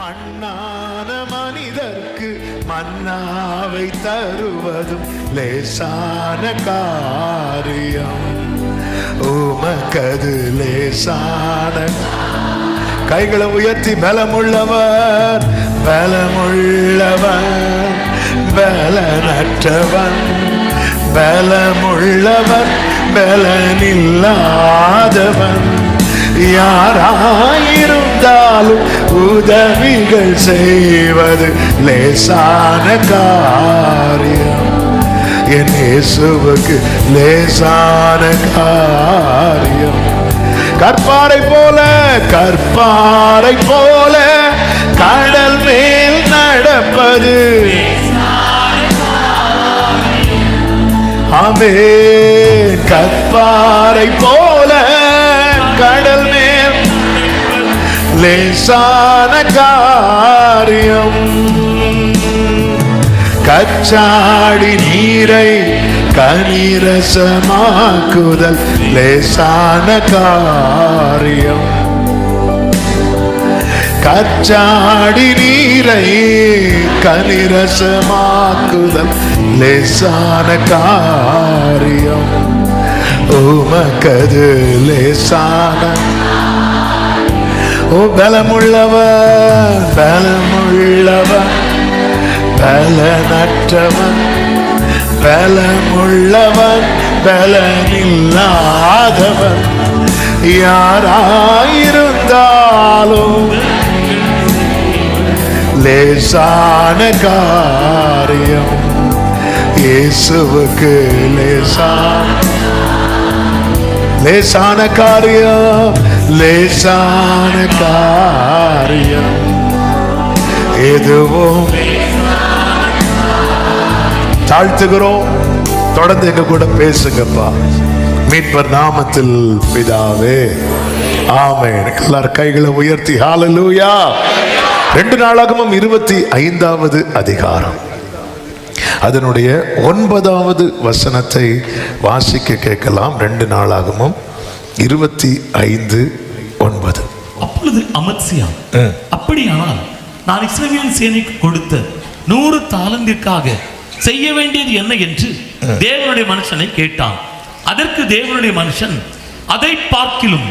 மண்ணான மனிதர்க்கு மன்னாவை தருவதும் லேசான காரியம். உமக்கது லேசான. கைகளை உயர்த்தி பலமுள்ளவர் பலமுள்ளவர் பலனற்றவன் பலமுள்ளவர் பலனில்லாதவன் யாராயிருந்தாலும் உதவிகள் செய்வது லேசான காரியம். என் இயேசுவுக்கு லேசான காரியம். கற்பாறை போல கற்பாறை போல கடல் மேல் நடப்பது. ஆமென். கற்பாறை போல கடல் மேல் லேசான காரியம். கச்சாடி நீரை கனிரசமாக்குதல் லேசான காரியம். கச்சாடி நீரை கனிரசமாக்குதல் லேசான காரியம். உமக்கது லேசான. ஓ பலமுள்ளவர் பலமுள்ளவர் பலனற்றவன் பலமுள்ளவன் பலனில்லாதவன் யாராயிருந்தாலும் லேசான காரியம். இயேசுவுக்கு லேசான காரியம். லேசான காரியம் எதுவும். தாழ்த்துகிறோம். தொடர்ந்து எங்க கூட பேசுங்கப்பா. மீட்பர் நாமத்தில் பிதாவே ஆமென். எல்லாரும் கைகளை உயர்த்தி ஹல்லேலூயா. 2 நாளாகமம் 25வது அதிகாரம் அதனுடைய 9வது வசனத்தை வாசிக்க கேட்கலாம். 2 நாளாகமம் 25:9. அப்பொழுது அமத்சியா, அப்படியானால் நான் இஸ்ரவேலின் சேனைக்கு கொடுத்த 100 தாலந்திற்காக செய்ய வேண்டியது என்ன என்று தேவனுடைய மனுஷனை கேட்டான். அதற்கு தேவனுடைய மனுஷன், அதை பார்க்கிலும்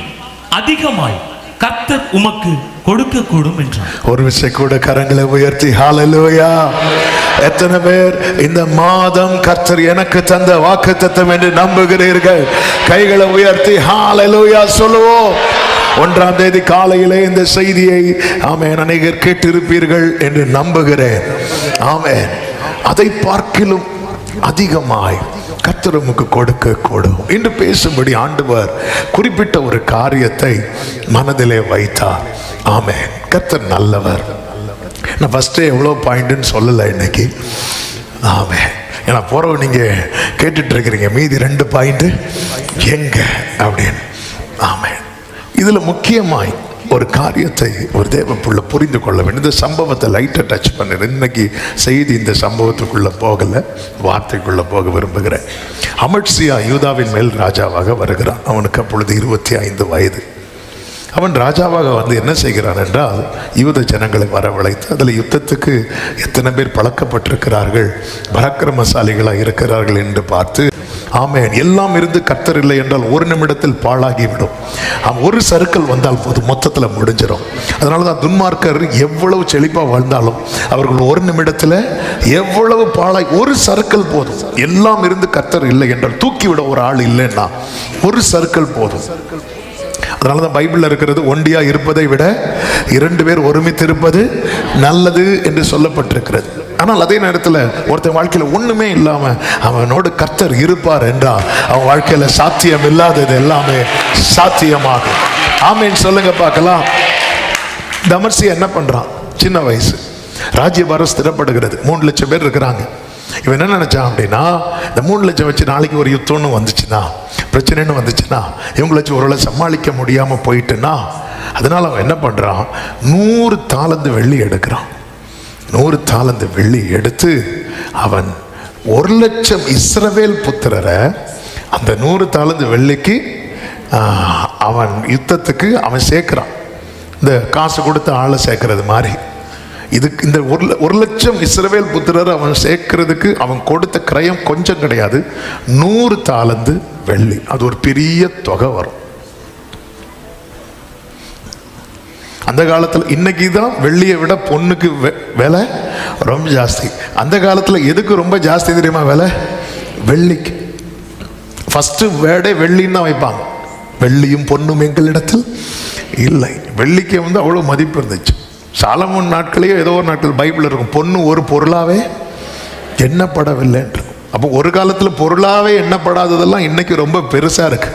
அதிகமாய் கர்த்தர் உமக்கு கொடுக்க கூடும் என்றார். ஒரு விஷயம் கூட கரங்களை உயர்த்தி ஹல்லேலூயா. எத்தனை பேர் இந்த மாதம் கர்த்தர் எனக்கு தந்த வாக்குத்தத்தம் என்று நம்புகிறீர்கள்? கைகளை உயர்த்தி ஹல்லேலூயா சொல்லுவோம். 1ஆம் தேதி காலையிலே இந்த செய்தியை ஆமென் அநேகர் கேட்டிருப்பீர்கள் என்று நம்புகிறேன். ஆமென். அதை பார்க்கிலும் அதிகமாய் கர்த்தர் உமக்கு கொடுக்க கூடும் என்று பேசும்படி ஆண்டவர் குறிப்பிட்ட ஒரு காரியத்தை மனதிலே வைத்தார். ஆமென். கர்த்தர் நல்லவர். நான் ஃபர்ஸ்டே எவ்வளோ பாயிண்ட்னு சொல்லலை இன்னைக்கு. ஆமென். ஏன்னா போறவ நீங்க கேட்டுட்டு இருக்கிறீங்க மீதி 2 பாயிண்ட் எங்க அப்படின்னு. ஆமென். இதுல முக்கியமாய் ஒரு காரியத்தை ஒரு தேவப்புள்ள புரிந்து கொள்ள வேண்டும். இந்த சம்பவத்தை லைட்டை டச் பண்ணுறேன். இன்னைக்கு செய்தி இந்த சம்பவத்துக்குள்ள போகல, வார்த்தைக்குள்ள போக விரும்புகிறேன். அமத்சியா யூதாவின் மேல் ராஜாவாக வருகிறான். அவனுக்கு அப்பொழுது 25 வயது. அவன் ராஜாவாக வந்து என்ன செய்கிறான் என்றால், யூத ஜனங்களை வரவழைத்து அதில் யுத்தத்துக்கு எத்தனை பேர் பழக்கப்பட்டிருக்கிறார்கள், பராக்கிரமசாலிகளாக இருக்கிறார்கள் என்று பார்த்து, ஆமென், எல்லாம் இருந்து கர்த்தர் இல்லை என்றால் 1 நிமிடத்தில் பாழாகிவிடும். ஒரு சறுக்கல் வந்தால் போது மொத்தத்தில் முடிஞ்சிடும். அதனால தான் துன்மார்க்கர் எவ்வளவு செழிப்பாக வாழ்ந்தாலும் அவர்கள் 1 நிமிடத்தில் எவ்வளவு பாழாய், ஒரு சறுக்கல் போதும். எல்லாம் இருந்து கர்த்தர் இல்லை என்றால் தூக்கிவிட ஒரு ஆள் இல்லைன்னா 1 சறுக்கல் போதும். அதனால தான் பைபிளில் இருக்கிறது, ஒண்டியா இருப்பதை விட 2 பேர் ஒருமித்து இருப்பது நல்லது என்று சொல்லப்பட்டிருக்கிறது. ஆனால் அதே நேரத்தில் ஒருத்தன் வாழ்க்கையில் ஒண்ணுமே இல்லாம அவனோடு கர்த்தர் இருப்பார் என்றால் அவன் வாழ்க்கையில சாத்தியம் இல்லாதது எல்லாமே சாத்தியமாகும். ஆமென் சொல்லுங்க பார்க்கலாம். அமத்சியா என்ன பண்றான்? சின்ன வயசு, ராஜ்யபாரம் ஸ்திரப்படுகிறது. 3 லட்சம் பேர் இருக்கிறாங்க. இவன் என்ன நினைச்சான் அப்படின்னா, இந்த 3 லட்சம் வச்சு நாளைக்கு ஒரு யுத்தம்னு வந்துச்சுன்னா, பிரச்சனைன்னு வந்துச்சுன்னா, இவங்களை வச்சு ஒருவேளை சமாளிக்க முடியாம போயிட்டுன்னா, அதனால அவன் என்ன பண்றான், 100 தாலந்து வெள்ளி எடுக்கிறான். 100 தாலந்து வெள்ளி எடுத்து அவன் 1 லட்சம் இஸ்ரவேல் புத்திரரை அந்த 100 தாலந்து வெள்ளிக்கு அவன் யுத்தத்துக்கு அவன் சேர்க்கிறான். இந்த காசு கொடுத்து ஆளை சேர்க்கறது மாதிரி இதுக்கு இந்த 1,00,000 இஸ்ரவேல் புத்திரர் அவன் சேர்க்கிறதுக்கு அவன் கொடுத்த கிரயம் கொஞ்சம் கிடையாது, 100 தாலந்து வெள்ளி. அது ஒரு பெரிய தொகை வரும். அந்த காலத்தில், இன்னைக்கு தான் வெள்ளியை விட பொண்ணுக்கு விலை ரொம்ப ஜாஸ்தி. அந்த காலத்தில் எதுக்கு ரொம்ப ஜாஸ்தி தெரியுமா விலை? வெள்ளிக்கு. ஃபர்ஸ்ட் வேர்டே வெள்ளின்னு தான் வைப்பாங்க. வெள்ளியும் பொண்ணும் எங்களிடத்தில் இல்லை. வெள்ளிக்கு அவ்வளோ மதிப்பு இருந்துச்சு. சாலமோன் நாட்களையோ ஏதோ ஒரு நாட்கள் பைபிள் இருக்கும், பொண்ணு ஒரு பொருளாவே எண்ணப்படவில்லைன்ற. அப்போ ஒரு காலத்தில் பொருளாவே எண்ணப்படாததெல்லாம் இன்னைக்கு ரொம்ப பெருசா இருக்கு.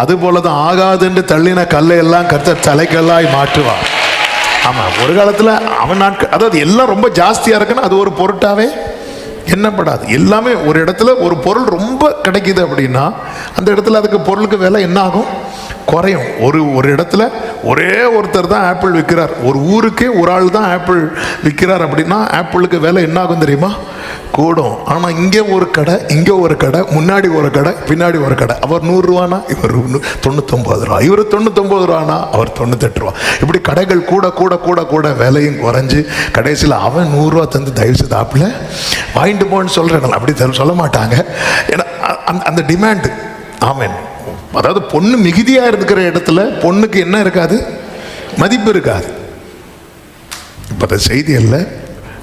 அது போலதான் ஆகாதுன்னு தள்ளின கல்லையெல்லாம் கர்த்தர் தலைக்கல்லாய் மாற்றுவார். ஆமா, ஒரு காலத்துல அவன் நாட்கள், அதாவது எல்லாம் ரொம்ப ஜாஸ்தியா இருக்குன்னா அது ஒரு பொருட்டாவே எண்ணப்படாது. எல்லாமே ஒரு இடத்துல ஒரு பொருள் ரொம்ப கிடைக்குது அப்படின்னா அந்த இடத்துல அதுக்கு பொருளுக்கு விலை என்ன ஆகும்? குறையும். ஒரு இடத்துல ஒரே ஒருத்தர் தான் ஆப்பிள் விற்கிறார், ஒரு ஊருக்கே ஒரு ஆள் தான் ஆப்பிள் விற்கிறார் அப்படின்னா ஆப்பிளுக்கு விலை என்ன ஆகும் தெரியுமா? கூடும். ஆனால் இங்கே ஒரு கடை, இங்கே ஒரு கடை, முன்னாடி ஒரு கடை, பின்னாடி ஒரு கடை. அவர் 100 ரூபானா இவர் 99 ரூபா, இவர் 99 ரூபானா அவர் 98 ரூபா. இப்படி கடைகள் கூட கூட கூட கூட விலையும் குறைஞ்சு கடைசியில் அவன் 100 ரூபா தந்து தயவு செய்து ஆப்பிள் வாங்கிட்டு போன்னு சொல்கிறாங்க. அப்படி சொல்ல மாட்டாங்க. ஏன்னா அந்த டிமாண்டு. ஆமேன். அதாவது பொண்ணு மிகுதியாக இருக்கிற இடத்துல பொண்ணுக்கு என்ன இருக்காது? மதிப்பு இருக்காது. இப்போ அந்த செய்தி அல்ல,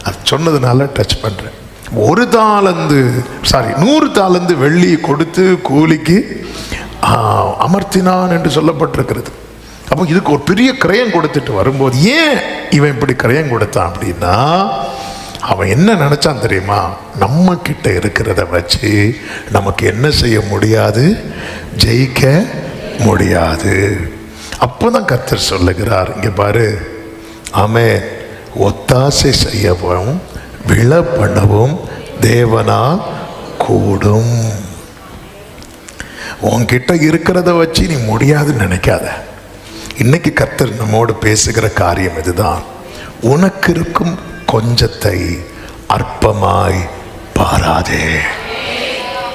அது சொன்னதுனால டச் பண்ணுறேன். 100 தாலந்து வெள்ளி கொடுத்து கூலிக்கு அமர்த்தினான் என்று சொல்லப்பட்டிருக்கிறது. அப்போ இதுக்கு ஒரு பெரிய கிரயம் கொடுத்துட்டு வரும்போது ஏன் இவன் இப்படி கிரயம் கொடுத்தான் அப்படின்னா, அவன் என்ன நினைச்சான் தெரியுமா? நம்ம கிட்ட இருக்கிறத வச்சு நமக்கு என்ன செய்ய முடியாது? ஜெயிக்க முடியாது. அப்போதான் கர்த்தர் சொல்லுகிறார், இங்க பாரு, ஆமென், ஒத்தாசை செய்யவும் விழ பண்ணவும் தேவனால் கூடும். உன்கிட்ட இருக்கிறத வச்சு நீ முடியாதுன்னு நினைக்காத. இன்னைக்கு கர்த்தர் நம்மோடு பேசுகிற காரியம் இதுதான். உனக்கு இருக்கும் கொஞ்சத்தை அற்பமாய் பாராதே.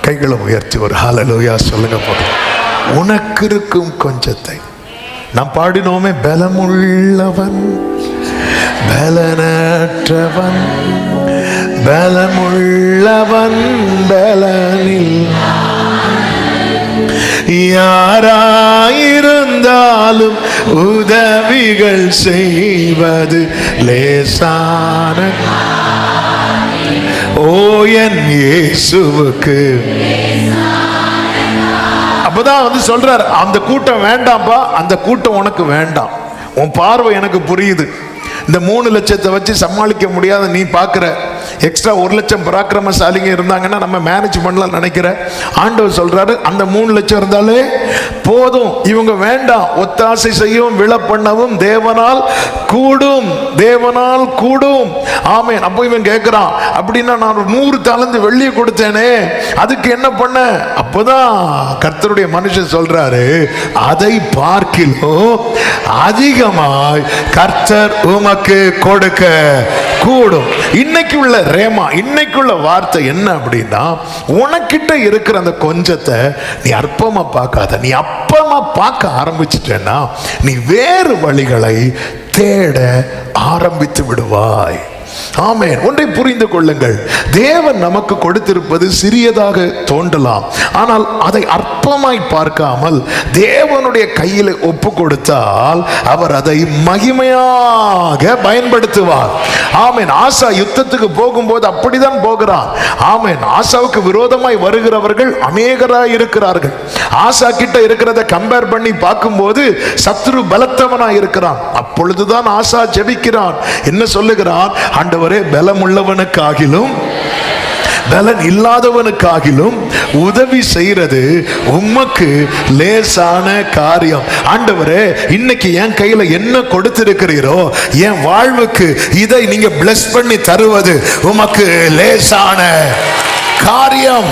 கைகளை உயர்த்தி ஒரு ஹல்லேலூயா சொல்லுங்க போதும். உனக்கு இருக்கும் கொஞ்சத்தை. நாம் பாடினோமே, பலமுள்ளவன் பலனற்றவன், பலமுள்ளவன் பலனில், யாராயிருந்தாலும் உதவிகள் செய்வது லேசான ஓ என் இயேசுவுக்கு. அப்பதான் சொல்றார், அந்த கூட்டம் வேண்டாம்பா, அந்த கூட்டம் உனக்கு வேண்டாம். உன் பார்வை எனக்கு புரியுது. இந்த 3 லட்சத்தை வச்சு சமாளிக்க முடியாத நீ பார்க்குற எக்ஸ்ட்ரா 1 லட்சம் பராக்கிரமசாலிங்க இருந்தாங்கன்னா நம்ம மேனேஜ் பண்ணலாம் நினைக்கிற. ஆண்டவர் சொல்றாரு, அந்த 3 லட்சம் இருந்தாலே போதும், இவங்க வேண்டாம். ஒத்தாசை செய்யவும் விழ பண்ணவும் தேவனால் கூடும், தேவனால் கூடும். ஆமென். அப்போ இவன் கேட்கிறான், அப்படின்னா நான் 100 தாலந்து வெள்ளியை கொடுத்தேனே, அதுக்கு என்ன பண்ண? அப்போதான் கர்த்தருடைய மனுஷன் சொல்றாரு, அதை பார்க்கிலும் அதிகமாய் கர்த்தர் உமக்கு கொடுக்க கூடும். இன்னைக்கு உள்ள ரேமா, இன்னைக்குள்ள வார்த்தை என்ன அப்படின்னா, உனக்கிட்ட இருக்கிற அந்த கொஞ்சத்தை நீ அற்பமா பார்க்காத. நீ அப்பமா பார்க்க ஆரம்பிச்சிட்டேன்னா நீ வேறு வழிகளை தேட ஆரம்பித்து விடுவாய். ஆமென். ஒன்றை புரிந்து கொள்ளுங்கள், தேவன் நமக்கு கொடுத்திருப்பது சிறியதாக தோன்றலாம், ஆனால் அதை அற்பமாய் பார்க்காமல் தேவனுடைய கையில் ஒப்பு கொடுத்தால் அவர் அதை மகிமையாக பயன்படுத்துவார். ஆமென். ஆசா யுத்தத்துக்கு போகும்போது அப்படிதான் போகிறான். ஆமென். ஆசாவுக்கு விரோதமாய் வருகிறவர்கள் அநேகராய் இருக்கிறார்கள். ஆசா கிட்ட இருக்கிறத கம்பேர் பண்ணி பார்க்கும்போது சத்ரு பலத்தவனாய் இருக்கிறான். அப்பொழுதுதான் ஆசா ஜெபிக்கிறான். என்ன சொல்லுகிறான்? ஆண்டவரே, பலம் உள்ளவனுக்காகிலும் பலன் இல்லாதவனுக்காகிலும் உதவி செய்யறது உமக்கு லேசான காரியம். ஆண்டவரே, இன்னைக்கு என் கையில என்ன கொடுத்திருக்கிறீரோ என் வாழ்வுக்கு இதை நீங்க பிளஸ் பண்ணி தருவது உமக்கு லேசான காரியம்.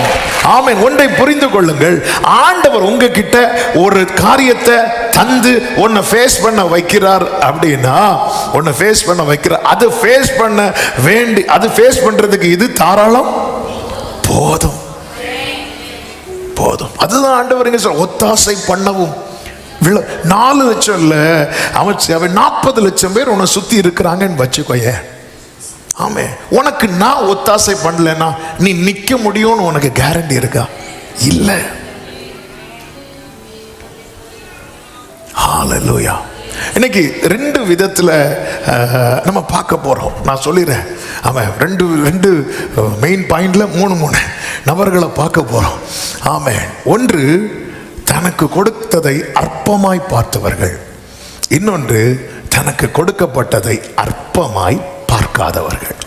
ஆமென். ஒன்றை புரிந்து கொள்ளுங்கள், ஆண்டவர் உங்ககிட்ட ஒரு காரியத்தை தந்து உன்னை ஃபேஸ் பண்ண வைக்கிறார் அப்படின்னா, உன்னை ஃபேஸ் பண்ண வைக்கிறார், அது ஃபேஸ் பண்ண வேண்டி, அது ஃபேஸ் பண்றதுக்கு இது தாராளம் போதும், போதும். அதுதான் ஆண்டவர் இங்க சொல்ற, ஒத்தாசை பண்ணவும். 4 லட்சம் இல்ல, அவன் 40 லட்சம் பேர் உன்னை சுத்தி இருக்கிறாங்கன்னு வச்சுக்கோய. ஆமே, உனக்கு நான் ஒத்தாசை பண்ணலன்னா நீ நிக்க முடியும்னு உனக்கு கேரண்டி இருக்கா? இல்ல. ஹalleluya. இன்னைக்கு ரெண்டு விதத்துல நம்ம பார்க்க போறோம். நான் சொல்லிடுறேன். ஆமா, ரெண்டு மெயின் பாயிண்ட்ல மூணு நபர்களை பார்க்க போறோம். ஆமே, ஒன்று தனக்கு கொடுத்ததை அற்பமாய் பார்த்தவர்கள், இன்னொன்று தனக்கு கொடுக்கப்பட்டதை அற்பமாய் பார்க்காதவர்கள்.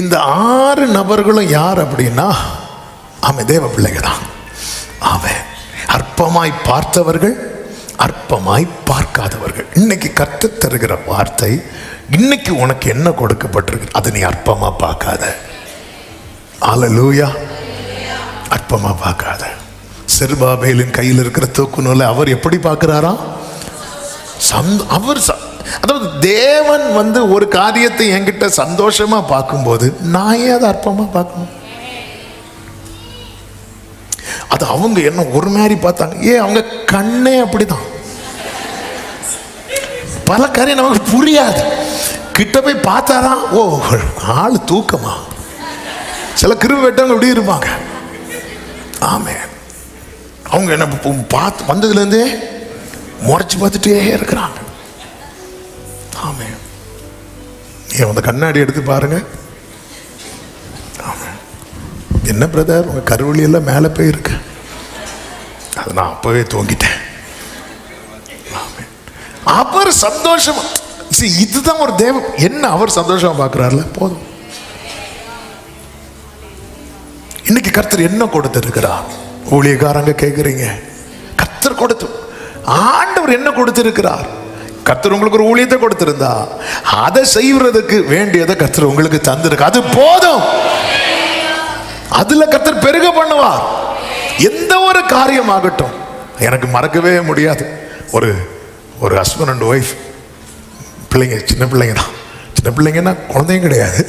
இந்த 6 நபர்களும் யார் அப்படின்னா, ஆமென், தேவ பிள்ளைகள் தான். ஆமென். அற்பமாய் பார்த்தவர்கள், அற்பமாய் பார்க்காதவர்கள். இன்னைக்கு கர்த்தர் தருகிற வார்த்தை, இன்னைக்கு உனக்கு என்ன கொடுக்கப்பட்டிருக்கு அதை நீ அற்பமா பார்க்காத. ஹல்லேலூயா. அற்பமா பார்க்காத. செருபாபேலின் கையில் இருக்கிற தூக்குநூலை அவர் எப்படி பார்க்கிறாரா? அவர் அதாவது தேவன் ஒரு காரியத்தை என்கிட்ட சந்தோஷமா பார்க்கும்போது நான் ஏன் அதை அற்பமா பார்க்கணும்? அது அவங்க என்ன ஒரு மாதிரி பார்த்தாங்க. அவங்க கண்ணே அப்படிதான். பல காரியம் நமக்கு புரியாது. கிட்ட போய் பார்த்தாதான் ஓ ஆளு தூக்கமா. சில கிருபை வெட்டவங்க இப்படி இருப்பாங்க. ஆமே, அவங்க என்ன பார்த்து வந்ததுல இருந்தே முறைச்சு பார்த்துட்டே இருக்கிறாங்க. ஆமே, நீ அந்த கண்ணாடி எடுத்து பாருங்க. ஆமே, என்ன பிரதர் உங்க கருவழி எல்லாம் மேலே போயிருக்கு? அது நான் அப்பவே தூங்கிட்டேன். அவர் சந்தோஷமா, இதுதான் ஒரு தேவன். என்ன அவர் சந்தோஷமா பார்க்கிறார்ல, போதும். இன்னைக்கு கர்த்தர் என்ன கொடுத்திருக்கிறார்? ஊழியக்காரங்க கேட்குறீங்க, கர்த்தர் கொடுத்து ஆண்டவர் என்ன கொடுத்திருக்கிறார்? கர்த்தர் உங்களுக்கு ஒரு ஊழியத்தை கொடுத்திருந்தா அதை செய்வதற்கு வேண்டியதை கர்த்தர் உங்களுக்கு தந்திருக்கு. அது போதும். அதுல கர்த்தர் பெருக பண்ணுவார். எந்த ஒரு காரியமாகட்டும். எனக்கு மறக்கவே முடியாது, ஒரு ஹஸ்பண்ட் அண்ட் ஒய்ஃப், பிள்ளைங்க, சின்ன பிள்ளைங்க தான். சின்ன பிள்ளைங்கன்னா குழந்தையும் கிடையாது.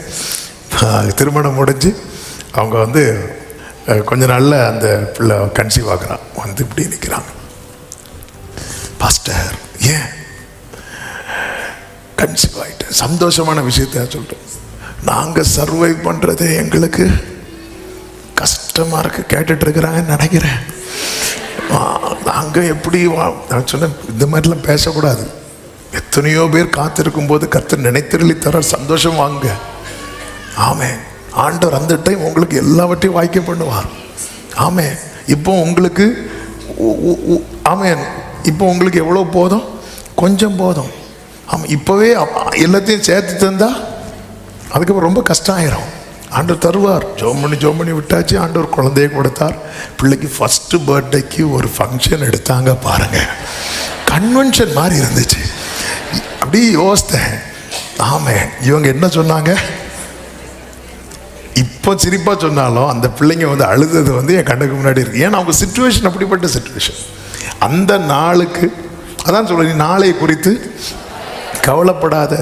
திருமணம் முடிஞ்சு அவங்க கொஞ்ச நாள்ல அந்த பிள்ளை கன்சீவ் ஆகுறான். இப்படி நிற்கிறாங்க. பாஸ்டர், ஏன் கன்சீவ் ஆகிட்டேன்? சந்தோஷமான விஷயத்த சொல்லிட்டோம். நாங்கள் சர்வைவ் பண்ணுறதே எங்களுக்கு கஷ்டமாக இருக்கு. கேட்டுட்டு இருக்கிறாங்கன்னு நினைக்கிறேன். நாங்கள் எப்படி நான் சொன்னேன், இந்த மாதிரிலாம் பேசக்கூடாது. எத்தனையோ பேர் காத்திருக்கும் போது கர்த்தர் நினைத்திரளி தர சந்தோஷம் வாங்க. ஆமே, ஆண்டவர் அந்த டைம் உங்களுக்கு எல்லாவற்றையும் வாய்க்க பண்ணுவார். ஆமே, இப்போ உங்களுக்கு ஆமேன், இப்போ உங்களுக்கு எவ்வளோ போதும்? கொஞ்சம் போதும். ஆமாம், இப்போவே எல்லாத்தையும் சேர்த்து தந்தா அதுக்கப்புறம் ரொம்ப கஷ்டம் ஆயிரும். ஆண்டவர் தருவார். ஜோம் பண்ணி விட்டாச்சு. ஆண்டவர் குழந்தைய கொடுத்தார். பிள்ளைக்கு ஃபஸ்ட்டு பர்த்டேக்கு ஒரு ஃபங்க்ஷன் எடுத்தாங்க பாருங்க. கன்வென்ஷன் மாதிரி இருந்துச்சு. அப்படி யோசித்தேன். ஆமே, இவங்க என்ன சொன்னாங்க? இப்போ சிரிப்பா சொன்னாலும் அந்த பிள்ளைங்க அழுதது என் கண்ணுக்கு முன்னாடி இருக்கு. ஏன்னா அவங்க சிச்சுவேஷன் அப்படிப்பட்ட சிச்சுவேஷன். அந்த நாளுக்கு அதான் சொல்ல, நீ நாளை குறித்து கவலைப்படாத.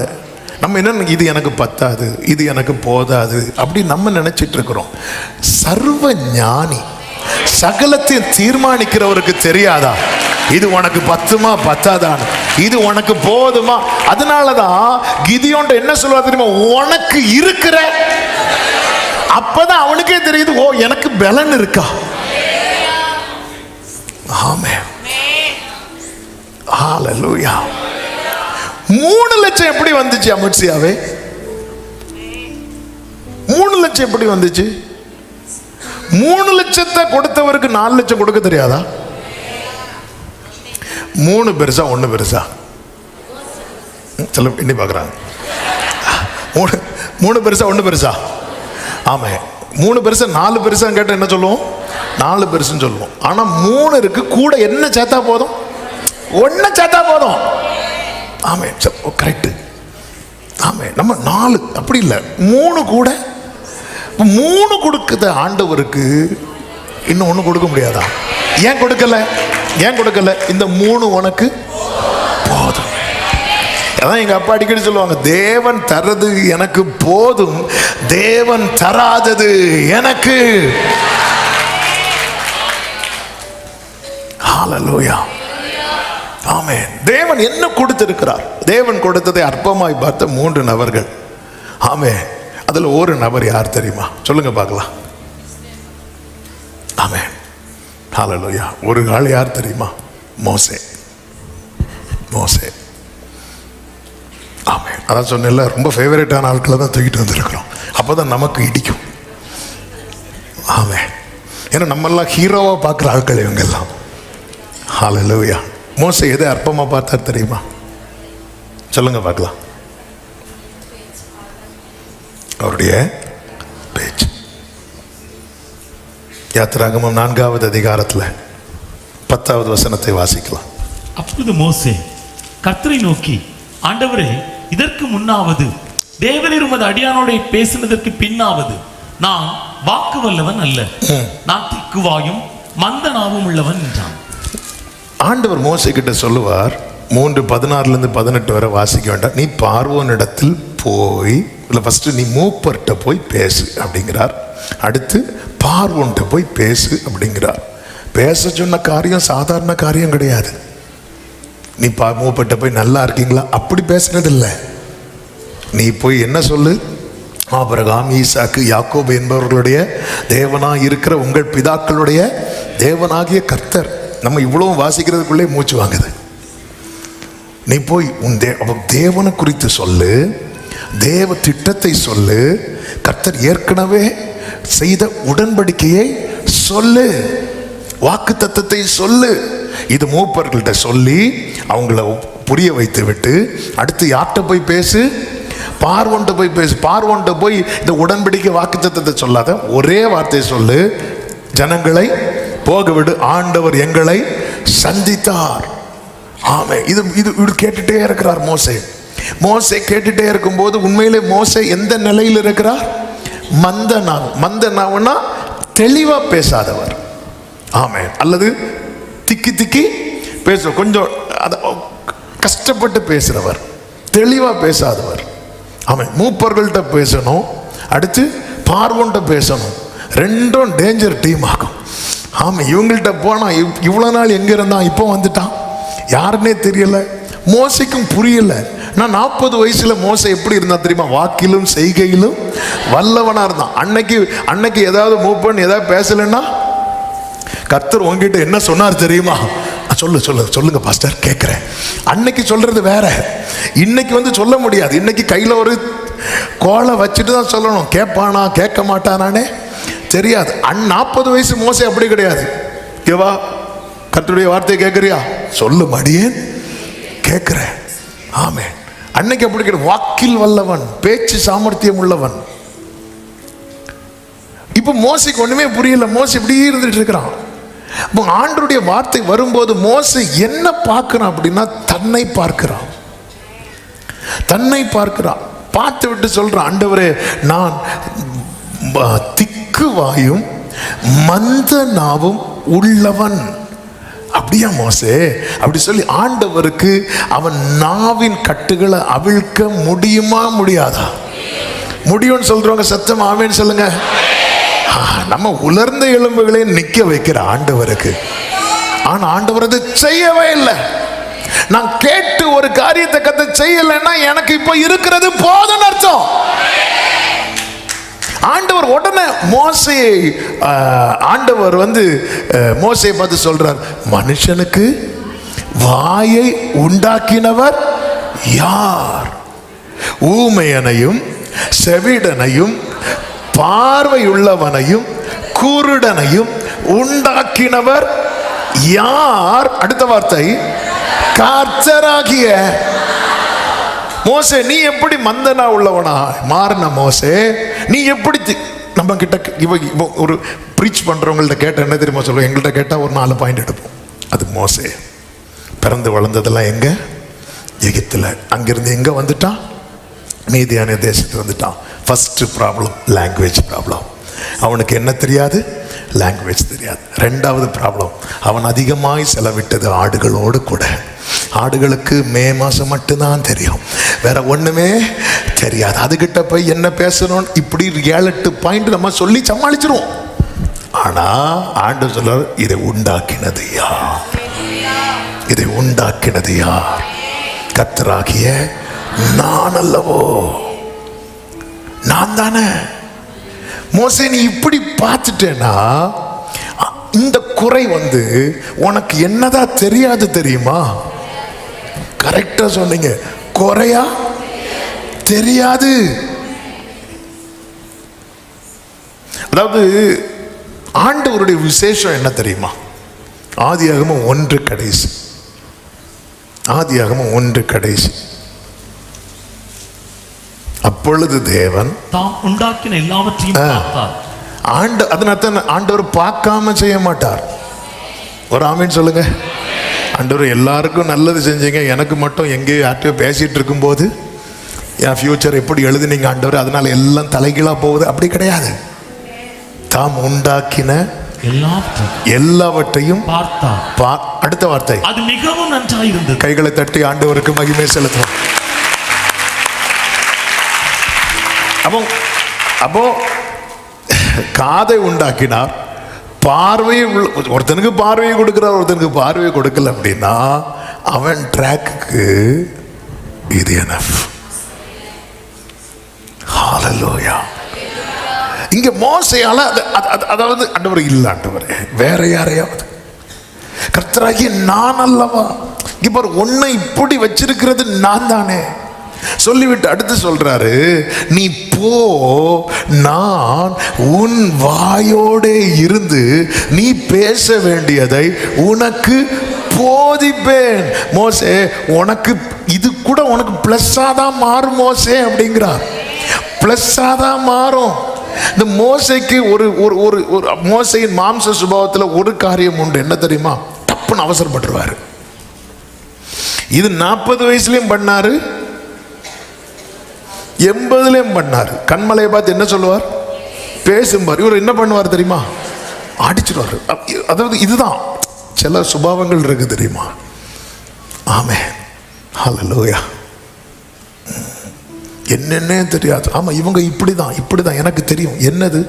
நம்ம என்ன, இது எனக்கு பத்தாது, இது எனக்கு போதாது அப்படி நம்ம நினைச்சிட்டு இருக்கிறோம். சர்வ ஞானி சகலத்தையும் தீர்மானிக்கிறவருக்கு தெரியாதா இது உனக்கு பத்துமா பத்தாதான்னு, இது உனக்கு போதுமா? அதனாலதான் கிதியோன்ட்ட என்ன சொல்லுவா தெரியுமா? உனக்கு இருக்கிற, அப்பதான் அவனுக்கே தெரியுது, ஓ எனக்கு பலன் இருக்கா. ஆமென், ஹல்லேலூயா. 3 லட்சம் எப்படி வந்துச்சு அமர்சியாவே? 3 லட்சம் எப்படி வந்துச்சு? 3 லட்சத்தை கொடுத்தவருக்கு 4 லட்சம் கொடுக்க தெரியாதா? 3 பெருசா 1 பெருசா? சில எண்ணி பார்க்குறாங்க. 3 பெருசா 1 பெருசா? ஆமா, 3 பெருசா 4 பெருசா கேட்டால் என்ன சொல்லுவோம்? 4 பெருசுன்னு சொல்லுவோம். ஆனால் 3 இருக்கு, கூட என்ன சேர்த்தா போதும்? 1 சேர்த்தா போதும். ஆமே, கரெக்டு. ஆமே, நம்ம 4 அப்படி இல்லை, 3 கூட. 3 கொடுக்குத ஆண்டவருக்கு இன்னும் 1 கொடுக்க முடியாதா? ஏன் கொடுக்கல? ஏன் கொடுக்கல? இந்த 3 உனக்கு போதும். அதான் எங்க அப்பா அடிக்கடி சொல்லுவாங்க, தேவன் தர்றது எனக்கு போதும், தேவன் தராதது எனக்கு. ஹல்லேலூயா. ஆமென். ஆமென். தேவன் என்ன கொடுத்திருக்கிறார்? தேவன் கொடுத்ததை அற்பமாய் பார்த்த 3 நபர்கள். ஆமென். அதுல ஒரு நபர் யார் தெரியுமா? சொல்லுங்க பார்க்கலாம். ஆமென். ஹல்லேலூயா. ஒரு ஆள் யார் தெரியுமா? மோசே. மோசே. ஆமென். அதான் சொன்னேன்ல, ரொம்ப ஃபேவரட்டான ஆட்களை தான் தூக்கிட்டு வந்திருக்கிறோம். அப்போதான் நமக்கு இடிக்கும். ஆமென். ஏன்னா நம்மெல்லாம் ஹீரோவா பார்க்குற ஆட்கள் இவங்கெல்லாம். ஹல்லேலூயா. மோசே எதை அற்பமா பார்த்தார் தெரியுமா? சொல்லுங்க பார்க்கலாம். அவருடைய பேச்சு. யாத்திராகமம் 4வது அதிகாரத்தில் 10வது வசனத்தை வாசிக்கலாம். அப்பொழுது மோசே கர்த்தரை நோக்கி, ஆண்டவரே, இதற்கு முன்னாவது தேவரீர் உமது அடியானோட பேசினதற்கு பின்னாவது நான் வாக்கு வல்லவன் அல்ல, நான் திக்குவாயும் மந்த நாவும் உள்ளவன் என்றான். ஆண்டவர் மோசே கிட்ட சொல்லுவார், 3:16 18 வரை வாசிக்க வேண்டாம். நீ பார்வோன் இடத்தில் போய், இல்லை ஃபர்ஸ்ட் நீ மூப்பர்கிட்ட போய் பேசு அப்படிங்கிறார். அடுத்து பார்வோன்கிட்ட போய் பேசு அப்படிங்கிறார். பேச சொன்ன காரியம் சாதாரண காரியம் கிடையாது. நீ மூப்பர்கிட்ட போய் நல்லா இருக்கீங்களா அப்படி பேசுனது இல்லை. நீ போய் என்ன சொல்லு? ஆபிரகாம், ஈசாக்கு, யாக்கோபு என்பவர்களுடைய தேவனாக இருக்கிற உங்கள் பிதாக்களுடைய தேவனாகிய கர்த்தர். நம்ம இவ்வளவு வாசிக்கிறதுக்குள்ளே மூச்சு வாங்குது. நீ போய் உன் தேவனை குறித்து சொல்லு, தேவ திட்டத்தை சொல்லு, கர்த்தர் ஏற்கனவே செய்த உடன்படிக்கையை சொல்லு, வாக்கு தத்தத்தை சொல்லு. இது மூப்பர்கள்ட்ட சொல்லி அவங்கள புரிய வைத்து விட்டு அடுத்து யார்கிட்ட போய் பேசு? பார்வோன்ட்ட போய் பேசு. பார்வோன்ட்ட போய் இந்த உடன்படிக்கை வாக்கு தத்தத்தை சொல்லாத, ஒரே வார்த்தை சொல்லு, ஜனங்களை போக விடு, ஆண்டவர் எங்களை சந்தித்தார். ஆமே. இது இது இது கேட்டுட்டே இருக்கிறார் மோசே. மோசே கேட்டுட்டே இருக்கும்போது உண்மையிலே மோசே எந்த நிலையில் இருக்கிறார்? மந்த நாவு. மந்த நாவுன்னா தெளிவா பேசாதவர். ஆமே. அல்லது திக்கி திக்கி பேச, கொஞ்சம் கஷ்டப்பட்டு பேசுறவர், தெளிவா பேசாதவர். ஆமே. மூப்பர்கள்ட்ட பேசணும், அடுத்து பார்வோன்ட்ட பேசணும். ரெண்டும் டேஞ்சர் டீம் ஆகும். ஆமா. இவங்கள்ட்ட போனா இவ்வளவு நாள் எங்க இருந்தான், இப்போ வந்துட்டான், யாருன்னே தெரியல. மோசைக்கும் புரியல. நான் 40 வயசுல மோசை எப்படி இருந்தா தெரியுமா? வாக்கிலும் செய்கையிலும் வல்லவனா இருந்தான். அன்னைக்கு ஏதாவது மூவ் பண்ணி ஏதாவது பேசலன்னா கர்த்தர் உங்ககிட்ட என்ன சொன்னார் தெரியுமா? சொல்லுங்க பாஸ்டர் கேட்கிறேன். அன்னைக்கு சொல்றது வேற, இன்னைக்கு வந்து சொல்ல முடியாது. இன்னைக்கு கையில ஒரு கோலை வச்சுட்டு தான் சொல்லணும். கேட்பானா கேட்க மாட்டானானே தெரியாது. 40 வயசு மோசே அப்படி கிடையாது. கேவா, கர்த்தருடைய வார்த்தையை கேட்கறியா? சொல்லு மடியேன், கேட்கிறேன். ஆமே. அன்னைக்கு அப்படி கிடையாது. வாக்கில் வல்லவன், பேச்சு சாமர்த்தியம் உள்ளவன். இப்ப மோசைக்கு ஒண்ணுமே புரியல. மோசை இப்படி இருந்துட்டு இருக்கிறான். ஆண்டவருடைய வார்த்தை வரும்போது மோசே என்ன பார்க்கிறான் அப்படின்னா, தன்னை பார்க்கிறான். பார்த்து விட்டு சொல்றான், ஆண்டவரே, நான் திக்குவாயும் மந்த நாவும் உள்ளவன். அப்படியா மோசே? அப்படி சொல்லி ஆண்டவருக்கு அவன் நாவின் கட்டுகளை அவிழ்க்க முடியுமா முடியாதா? முடியும்னு சொல்றவங்க சத்தம் ஆமேன்னு சொல்லுங்க. நம்ம உலர்ந்த எலும்புகளை நிக்க வைக்கிற ஆண்டவருக்கு. ஆனா ஆண்டவர் அதை செய்யவே இல்லை. நான் கேட்டு ஒரு காரியத்தை கத்த செய்யலைன்னா எனக்கு இப்ப இருக்கிறது போதும்னு அர்த்தம். ஆண்டவர் உடனே ஆண்டவர் மோசையை பார்த்து சொல்றார், மனுஷனுக்கு வாயை உண்டாக்கினவர் யார்? ஊமையனையும் செவிடனையும் பார்வையுள்ளவனையும் குருடனையும் உண்டாக்கினவர் யார்? அடுத்த வார்த்தை, கர்த்தராகிய. மோசே, நீ எப்படி மந்தனா உள்ளவனா மாறின? மோசே, நீ எப்படி நம்ம கிட்ட ஒரு ப்ரீச் பண்றவங்கள்ட்ட கேட்ட என்ன தெரியுமா சொல்லுவோம்? எங்கள்கிட்ட கேட்டா ஒரு 4 பாயிண்ட் எடுப்போம். அது மோசே பிறந்து வளர்ந்ததெல்லாம் எங்க? எகிப்துல. அங்கிருந்து எங்க வந்துட்டான்? மீதியான தேசத்துக்கு வந்துட்டான். First problem language problem. அவனுக்கு என்ன தெரியாது? லாங்குவேஜ் தெரியாது. 2வது ப்ராப்ளம், அவன் அதிகமாய் செலவிட்டது ஆடுகளோடு கூட. ஆடுகளுக்கு மே மாசம் மட்டும்தான் தெரியும், வேற ஒண்ணுமே தெரியாது. அதுகிட்ட போய் என்ன பேசணும் இப்படி 7-8 பாயிண்ட் நம்ம சொல்லி சமாளிச்சிருவோம். ஆனா ஆண்டவர் சொல்றார், இதை உண்டாக்கினது யார்? இதை உண்டாக்கினது யார்? கர்த்தராகிய நான் அல்லவோ? நான் தானே. மோசே, நீ இப்படி பார்த்துட்டேன்னா இந்த குறை உனக்கு என்னதான் தெரியாது தெரியுமா? கரெக்டா சொன்னீங்க. குறையா தெரியாது. அதாவது ஆண்டவருடைய விசேஷம் என்ன தெரியுமா? ஆதியாகமம் 1 கடைசி. ஆதியாகமம் 1 கடைசி. அப்பொழுது தேவன் தாம் உண்டாக்கின எல்லாவற்றையும் பார்த்தார். ஆண்டவர் பார்க்காம செய்ய மாட்டார். ஒரு ஆமீன் சொல்லுங்க. ஆண்டவர் எல்லாருக்கும் நல்லது செஞ்சீங்க, எனக்கு மட்டும் எங்கேயோ யார்கிட்டயோ பேசிட்டு இருக்கும்போது என் ஃபியூச்சர் எப்படி எழுதுனீங்க ஆண்டவர், அதனால எல்லாம் தலைகீழா போகுது, அப்படி கிடையாது. தாம் உண்டாக்கின எல்லாவற்றையும் பார்த்தார். அடுத்த வார்த்தை, அது மிகவும் நன்றாய் இருந்தது. கைகளை தட்டி ஆண்டவருக்கு மகிமை செலுத்துவோம். அப்போ காதை உண்டாக்கினார், பார்வையை ஒருத்தனுக்கு பார்வையை கொடுக்கிறார், ஒருத்தனுக்கு பார்வையை கொடுக்கல அப்படின்னா அவன் ட்ராக்கு இது எனஃப். ஹல்லேலூயா. இங்க மோசேயால அதாவது ஆண்டவர் இல்ல, ஆண்டவர் வேற யாரையாவது, கர்த்தராகிய நான் அல்லவா, இப்ப உன்னை இப்படி வச்சிருக்கிறது நான் தானே சொல்லிவிட்டு அடுத்து சொல்றாரு, நீ போ, நான் உன் வாயோடே இருந்து நீ பேச வேண்டியதை உனக்கு போதிப்பேன். மோசே, உனக்கு இது கூட உனக்கு பிளஸ்ஸா தான் மாறும் மோசே அப்படிங்கிறார். பிளஸ்ஸா தான் மாறும். இந்த மோசைக்கு ஒரு ஒரு ஒரு மோசையின் மாம்ச சுபாவத்தில் ஒரு காரியம் உண்டு, என்ன தெரியுமா? டப்புன்னு அவசரப்பட்டுருவாரு. இது 40 வயசுலயும் பண்ணாரு, 80லயும் பண்ணாரு. கண்மலையை பார்த்து என்ன சொல்லுவார்? பேசும்பார். இவர் என்ன பண்ணுவார் தெரியுமா? அடிச்சிடுவார். அதாவது இதுதான் சில சுபாவங்கள் இருக்கு தெரியுமா? ஆமென், ஹல்லேலூயா. என்னன்னே தெரியாது. ஆமா, இவங்க இப்படிதான் எனக்கு தெரியும்.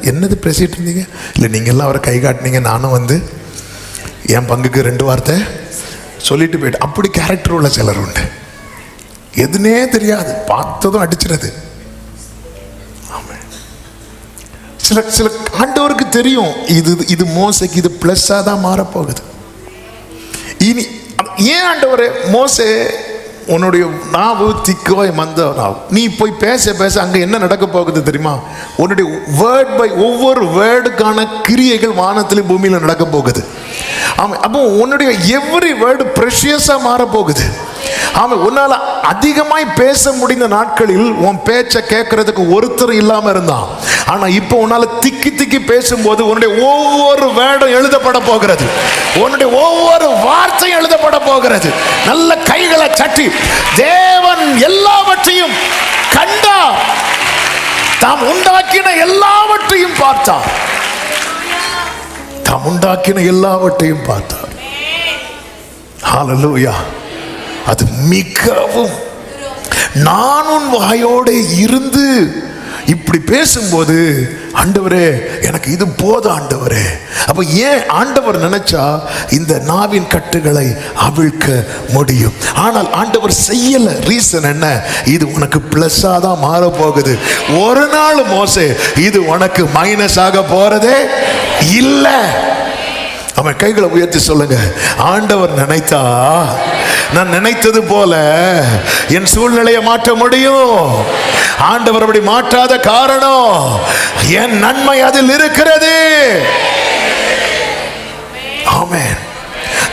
என்னது பேசிட்டு இருந்தீங்க? இல்லை, நீங்க எல்லாம் அவரை கை காட்டினீங்க, நானும் என் பங்குக்கு 2 வார்த்தை சொல்லிட்டு போயிட்டு. அப்படி கேரக்டர் உள்ள சிலர் உண்டு. எதுனே தெரியாது, பார்த்ததும் அடிச்சிருது. சில ஆண்டவருக்கு தெரியும் இது மோசைக்கு இது பிளஸ்ஸா தான் மாறப்போகுது. இனி ஏன் ஆண்டவரே, மோசே உன்னுடைய நாவு திக்கோய் மந்த நாவு, நீ போய் பேச அங்க என்ன நடக்க போகுது தெரியுமா? உன்னுடைய வேர்ட் பை ஒவ்வொரு வேர்டுக்கான கிரியைகள் வானத்திலும் பூமியில நடக்க போகுது. ஆமா, அப்போ உன்னுடைய எவ்ரி வேர்டு ப்ரெஷியஸா மாற போகுது. ஆமா, உன்னால அதிகமாய் பேச முடிந்த நாட்களில் உன் பேச்சை கேட்கறதுக்கு ஒருத்தர் இல்லாம இருந்தான். ஆனா இப்போ உன்னால திக்கி பேசும்போது உன்னுடைய ஒவ்வொரு வேர்டும் எழுதப்பட போகிறது, உன்னுடைய ஒவ்வொரு வார்த்தையும் எழுதப்பட போகிறது. நல்ல கைகளை சட்டி தேவன் எல்லாவற்றையும் கண்டார், தாம் உண்டாக்கின எல்லாவற்றையும் பார்த்தார், தாம் உண்டாக்கின எல்லாவற்றையும் பார்த்தார். ஹல்லேலூயா. அது மிகவும், நான் உன் வாயோட இருந்து இப்படி பேசும்போது, ஆண்டவரே எனக்கு இது போதும் ஆண்டவரே. அப்ப ஏன் ஆண்டவர் நினைச்சா இந்த நாவின் கட்டுகளை அவிழ்க்க முடியும். ஆனால் ஆண்டவர் செய்யல. ரீசன் என்ன? இது உனக்கு பிளஸ்ஸா தான் மாற போகுது. ஒரு நாள் மோசே இது உனக்கு மைனஸ் ஆக போறதே இல்லை. அவன் கைகளை உயர்த்தி சொல்லுங்க, ஆண்டவர் நினைத்தா நான் நினைத்தது போல என் சூழ்நிலையை மாற்ற முடியும். ஆண்டவர் அப்படி மாற்றாத காரணம் என் நன்மை அதில் இருக்கிறது. ஆமென்.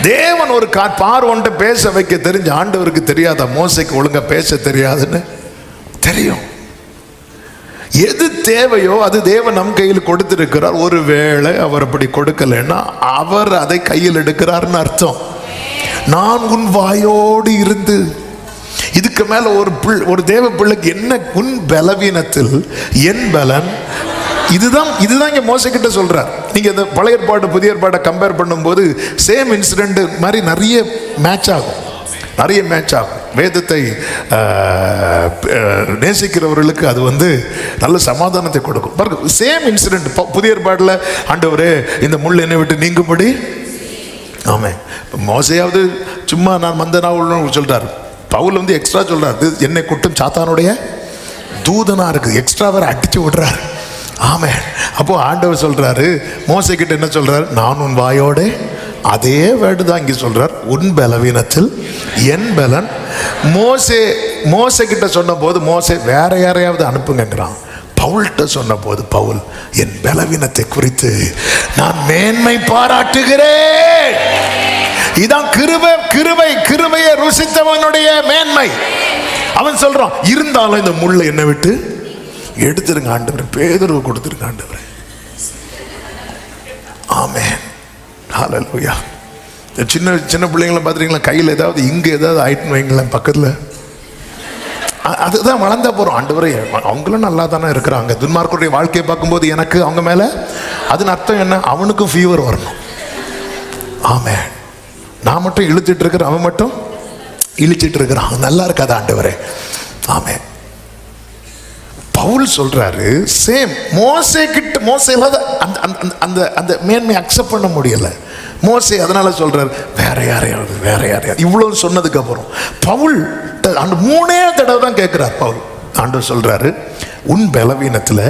தேவன் ஒரு பார்வன்ட்ட பேச வைக்க தெரிஞ்ச ஆண்டவருக்கு தெரியாதா மோசைக்கு ஒழுங்கா பேச தெரியாதுன்னு? தெரியும். எது தேவையோ அது தேவன் நம் கையில் கொடுத்திருக்கிறார். ஒருவேளை அவர் அப்படி கொடுக்கலைன்னா அவர் அதை கையில் எடுக்கிறார்னு அர்த்தம். நான் உன் வாயோடு இருந்து, இதுக்கு மேல ஒரு தேவ பிள்ளைக்கு என்ன? உன் பலவீனத்தில் என் பலன். இதுதான் இங்க மோசே கிட்ட சொல்றார். நீங்க இந்த பழைய ஏற்பாடு புதிய ஏற்பாடை கம்பேர் பண்ணும்போது சேம் இன்சிடென்ட் மாதிரி நிறைய மேட்ச் ஆகும். வேதத்தை நேசிக்கிறவர்களுக்கு அது நல்ல சமாதானத்தை கொடுக்கும். பாருங்க, சேம் இன்சிடென்ட் புதிய ஏற்பாடுல ஆண்டவரே இந்த முள் என்னை விட்டு நீங்கும்படி ஆமென். மோசையாவது சும்மா நான் மந்தனா உள்ளன்னு சொல்றாரு. பவுல் வந்து எக்ஸ்ட்ரா சொல்றாரு, என்னை குட்டும் சாத்தானுடைய தூதனா இருக்கு, எக்ஸ்ட்ரா வேற அடிச்சு விடுறாரு. ஆமென். அப்போ ஆண்டவர் சொல்றாரு மோசே கிட்ட என்ன சொல்றாரு, நான் உன் வாயோட, அதே வேர்டு தான் இங்கே சொல்றார், உன் பலவீனத்தில் என் பலன். மோசே கிட்ட சொன்ன போது மோசே வேற யாரையாவது அனுப்புங்கிறான். பவுல்கிட்ட சொன்ன போது பவுல் என் பலவீனத்தை குறித்து நான் மேன்மை பாராட்டுகிறேன். இதான் கிருபையை ருசித்தவனுடைய மேன்மை. அவன் சொல்றான், இருந்தாலும் இந்த முள்ளை என்னை விட்டு எடுத்துருங்க ஆண்டவரே, பேதுருவை கொடுத்துருங்க ஆண்டவரே. ஆமென். ஹல்லேலூயா. சின்ன சின்ன பிள்ளைங்களை பார்த்துருக்கீங்களா, கையில் ஏதாவது இங்கே ஏதாவது ஆயிட்டுன்னு வைங்களேன் பக்கத்தில், அதுதான் வளர்ந்தா போகிறோம். ஆண்டவரே அவங்களும் நல்லா தானே இருக்கிறாங்க. துன்மார்க்கருடைய வாழ்க்கையை பார்க்கும்போது எனக்கு அவங்க மேலே, அதுன்னு அர்த்தம் என்ன, அவனுக்கும் ஃபீவர் வரணும். ஆமென். நான் மட்டும் இழுத்துட்டு இருக்கிறேன், அவன் மட்டும் இழுச்சிட்டு இருக்கிறான், நல்லா இருக்காது ஆண்டவரே. ஆமென். பவுல் சொல்றாரு சேம் மோசே இல்லாத அந்த அந்த மேன்மை அக்செப்ட் பண்ண முடியல மோசே. அதனால சொல்றாரு வேற யாரையாவது இவ்வளவு சொன்னதுக்கு அப்புறம் பவுல் அந்த 3 தடவை தான் கேட்கிறார் பவுல். ஆண்டவர் சொல்றாரு, உன் பலவீனத்துல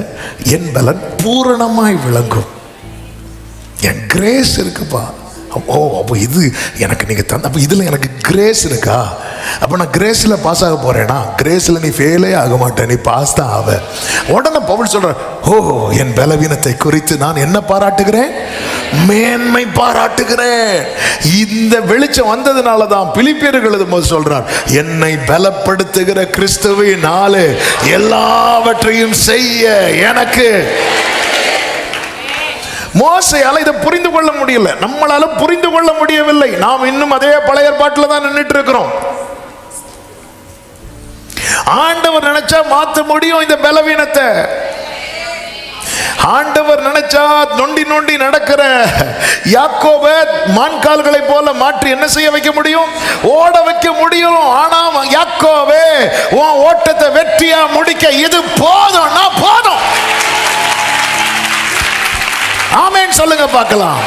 என் பலன் பூரணமாய் விளங்கும். என் கிரேஸ் இருக்குப்பா. ஓ, அப்போ இது எனக்கு நீங்கள் தந்த, அப்போ இதில் எனக்கு கிரேஸ் இருக்கா? அப்போ நான் கிரேஸில் பாஸ் ஆக போகிறேன்னா, கிரேஸில் நீ ஃபெயிலே ஆக மாட்டேன், நீ பாஸ் தான் ஆவ. உடனே பவுல் சொல்கிறார், ஓ, என் பலவீனத்தை குறித்து நான் என்ன பாராட்டுகிறேன், மேன்மை பாராட்டுகிறேன். இந்த வெளிச்சம் வந்ததுனால தான் பிலிப்பியர்கள் எழுதும்போது சொல்றார், என்னை பலப்படுத்துகிற கிறிஸ்துவினாலே எல்லாவற்றையும் செய்ய எனக்கு. மோசையால இதை புரிந்து கொள்ள முடியல, நம்மளால புரிந்து கொள்ள முடியவில்லை. நாம் இன்னும் அதே பழைய ஏற்பாட்டில் தான் நின்றுட்டு இருக்கிறோம். ஆண்டவர் நினைச்சா மாற்ற முடியும் இந்த பலவீனத்தை. ஆண்டவர் நினைச்சா நொண்டி நடக்கிற யாக்கோபை மான்கால்களை போல மாற்றி என்ன செய்ய வைக்க முடியும், ஓட வைக்க முடியும். ஆனா யாக்கோபே, உன் ஓட்டத்தை வெற்றியா முடிக்க இது போதும்னா போதும். ஆமென் சொல்லுங்க பார்க்கலாம்.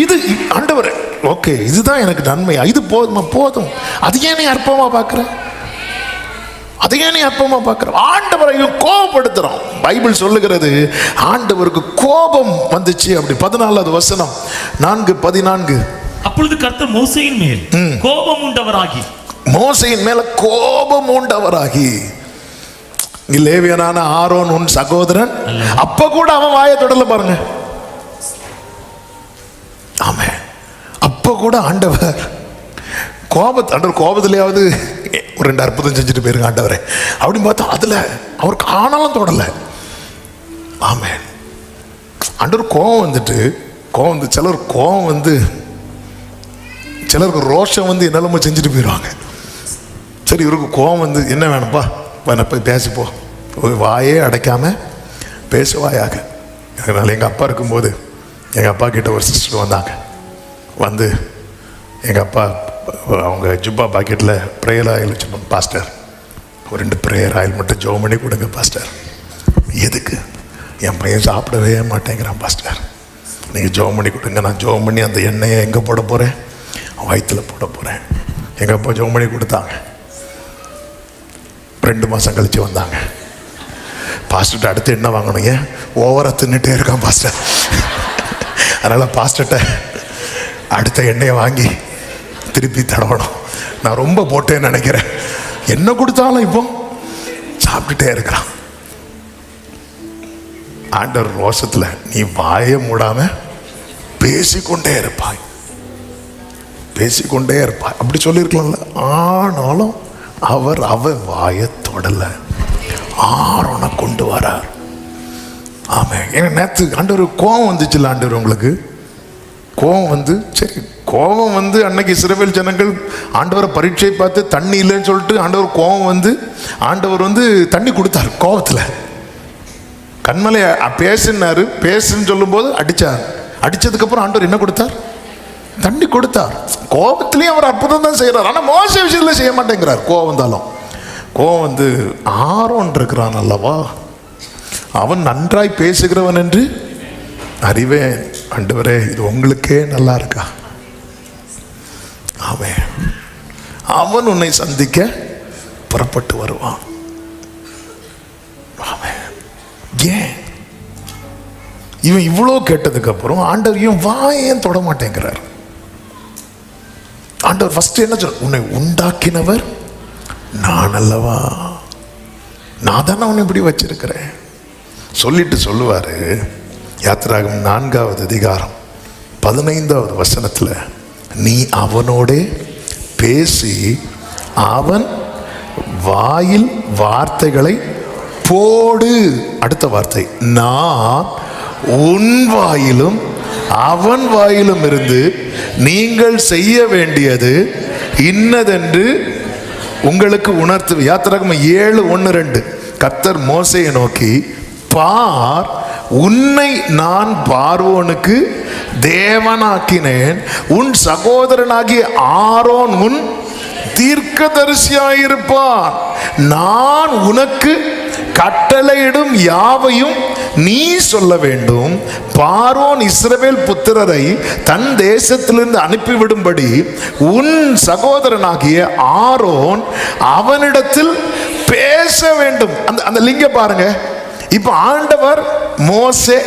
இது ஆண்டவர் ஓகே, இதுதான் எனக்கு நன்மையா, இது போதுமா, போதும். அது ஏன் நீ அற்பமா பார்க்கிற, அதை ஏன் நீ அற்பமா பார்க்கிற? ஆண்டவரை கோபப்படுத்துறோம். பைபிள் சொல்லுகிறது ஆண்டவருக்கு கோபம் வந்துச்சு. அப்படி 14வது வசனம் 4:14. அப்பொழுது கர்த்தர் மோசேயின் மேல் கோபம் உண்டவராகி, மோசேயின் மேல கோபம் உண்டவராகி, லேவியனான ஆரோன் உன் சகோதரன், அப்ப கூட அவன் வாயை தொடல பாருங்க. ஆமென். அப்ப கூட ஆண்டவர் கோபத்திலேயாவது ஒரு 2 அற்புதம் செஞ்சுட்டு போயிருங்க ஆண்டவரே அப்படின்னு பார்த்தா அதுல அவருக்கு ஆனாலும் தொடல. ஆமென். ஆண்டவர் கோபம் வந்து சிலர் கோபம் வந்து சிலருக்கு ரோஷம் வந்து என்னெல்லாமோ செஞ்சுட்டு போயிடுவாங்க. சரி, இவருக்கு கோபம் வந்து என்ன வேணும்ப்பா, போய் பேசிப்போ, வாயே அடைக்காம பேசுவாயாக. அதனால் எங்கள் அப்பா இருக்கும்போது எங்கள் அப்பா கிட்ட ஒரு சிஸ்டர் வந்தாங்க. வந்து எங்கள் அப்பா அவங்க ஜுப்பா பாக்கெட்டில் ப்ரேயர் ஆயில் வச்சுருப்பாங்க. பாஸ்டர், ஒரு 2 ப்ரேயர் ஆயில் மட்டும் ஜோம் பண்ணி கொடுங்க பாஸ்டர். எதுக்கு? என் பையன் சாப்பிடவே மாட்டேங்கிறான் பாஸ்டர், நீங்கள் ஜோம் பண்ணி கொடுங்க. நான் ஜோம் பண்ணி அந்த எண்ணெயை எங்கே போட போகிறேன், வயிற்றுல போட போகிறேன். எங்கள் அப்பா ஜோம் பண்ணி கொடுத்தாங்க. 2 மாதம் கழித்து வந்தாங்க. பாஸ்டர்கிட்ட அடுத்து என்ன வாங்கணுங்க, ஓவராக தின்னுட்டே இருக்கான் பாஸ்டர். அதனால் பாஸ்டர்கிட்ட அடுத்த எண்ணெயை வாங்கி திருப்பி தடவணும். நான் ரொம்ப போட்டேன்னு நினைக்கிறேன். என்ன கொடுத்தாலும் இப்போ சாப்பிட்டுட்டே இருக்கிறான். ஆண்டவர் ரோஷத்தில் நீ வாயை மூடாம பேசிக்கொண்டே இருப்பாய், பேசிக்கொண்டே இருப்பாய் அப்படி சொல்லியிருக்கலாம்ல. ஆனாலும் அவர் வாயை தொடல, ஆரோனை கொண்டு வரார். ஆமாம். ஏன்னா நேற்று ஆண்டவர் கோபம் வந்துச்சுல்ல, ஆண்டவர் உங்களுக்கு கோபம் வந்து, சரி கோபம் வந்து அன்னைக்கு இஸ்ரவேல் ஜனங்கள் ஆண்டவரை பரீட்சை பார்த்து தண்ணி இல்லைன்னு சொல்லிட்டு ஆண்டவர் கோபம் வந்து ஆண்டவர் வந்து தண்ணி கொடுத்தார். கோபத்தில் கண்மலை பேசுனாரு, பேசுன்னு சொல்லும்போது அடித்தார். அடித்ததுக்கப்புறம் ஆண்டவர் என்ன கொடுத்தார், தண்ணி கொடுத்தார். கோபத்திலையும் அவர் அற்புதம் தான் செய்கிறார். ஆனால் மோச விஷயத்தில் செய்ய மாட்டேங்கிறார். கோபம் வந்தாலும் கோபம் வந்து ஆரோன் இருக்கிறான் அல்லவா, அவன் நன்றாய் பேசுகிறவன் என்று அறிவேன். ஆண்டவரே, இது உங்களுக்கே நல்லா இருக்கா? அவன் உன்னை சந்திக்க புறப்பட்டு வருவான். ஏன் இவன் இவ்வளோ கேட்டதுக்கு அப்புறம் ஆண்டவர் இவன் வாயேன் தொட மாட்டேங்கிறார். ஆண்டவர் ஃபர்ஸ்ட் என்ன சொல்ற, உன்னை உண்டாக்கினவர் நான் அல்லவா, நான் தானே உன்னை இப்படி வச்சிருக்கிறேன் சொல்லிட்டு சொல்லுவாரு. யாத்திராகமம் 4வது அதிகாரம் 15வது வசனத்துல, நீ அவனோட பேசி அவன் வாயில் வார்த்தைகளை போடு. அடுத்த வார்த்தை, நான் உன் வாயிலும் அவன் வாயிலும் இருந்து நீங்கள் செய்ய வேண்டியது இன்னதென்று உங்களுக்கு உணர்த்து. யாத்திராகமம் 7:1-2, கர்த்தர் மோசேயை நோக்கி, பார், உன்னை நான் பார்வோனுக்கு தேவனாக்கினேன், உன் சகோதரனாகிய ஆரோன் உன் தீர்க்கதரிசியாயிருப்பான், நான் உனக்கு கட்டளையிடும் யாவையும் நீ சொல்ல வேண்டும். பார்வோன் இஸ்ரவேல் புத்திரரை தன் தேசத்திலிருந்து அனுப்பிவிடும்படி உன் சகோதரனாகிய ஆரோன் அவனிடத்தில் பேச வேண்டும். அந்த லிங்க பாருங்க. இப்ப ஆண்டவர் மோசே,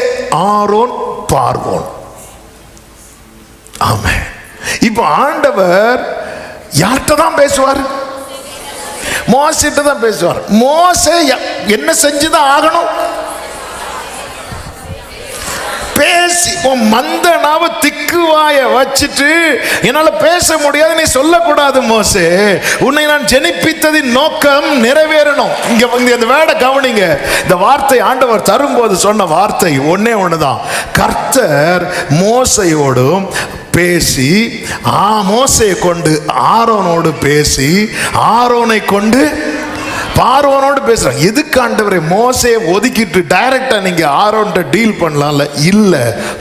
ஆரோன், பார்வோன். ஆமென். இப்ப ஆண்டவர் யார்கிட்ட தான் பேசுவார்? மோசேட்ட தான் பேசுவார். மோசே என்ன செஞ்சுதான் ஆகணும்? பேசி. மந்த நாவ திக்குவாய வச்சுட்டு என்னால பேச முடியாது நீ சொல்லக்கூடாது மோசே, உன்னை நான் ஜெனிப்பித்ததின் நோக்கம் நிறைவேறணும். இங்க வந்து இந்த வேட கவனிங்க. இந்த வார்த்தை ஆண்டவர் தரும்போது சொன்ன வார்த்தை ஒன்னே ஒண்ணுதான். கர்த்தர் மோசையோடும் பேசி, மோசையை கொண்டு ஆரோனோடு பேசி, ஆரோனை கொண்டு பார்வோனோடு பேசுறாங்க. எதுக்கு ஆண்டவரே மோசையை ஒதுக்கிட்டு டைரக்டா நீங்க ஆரோன்ட்ட டீல் பண்ணலாம்ல? இல்ல,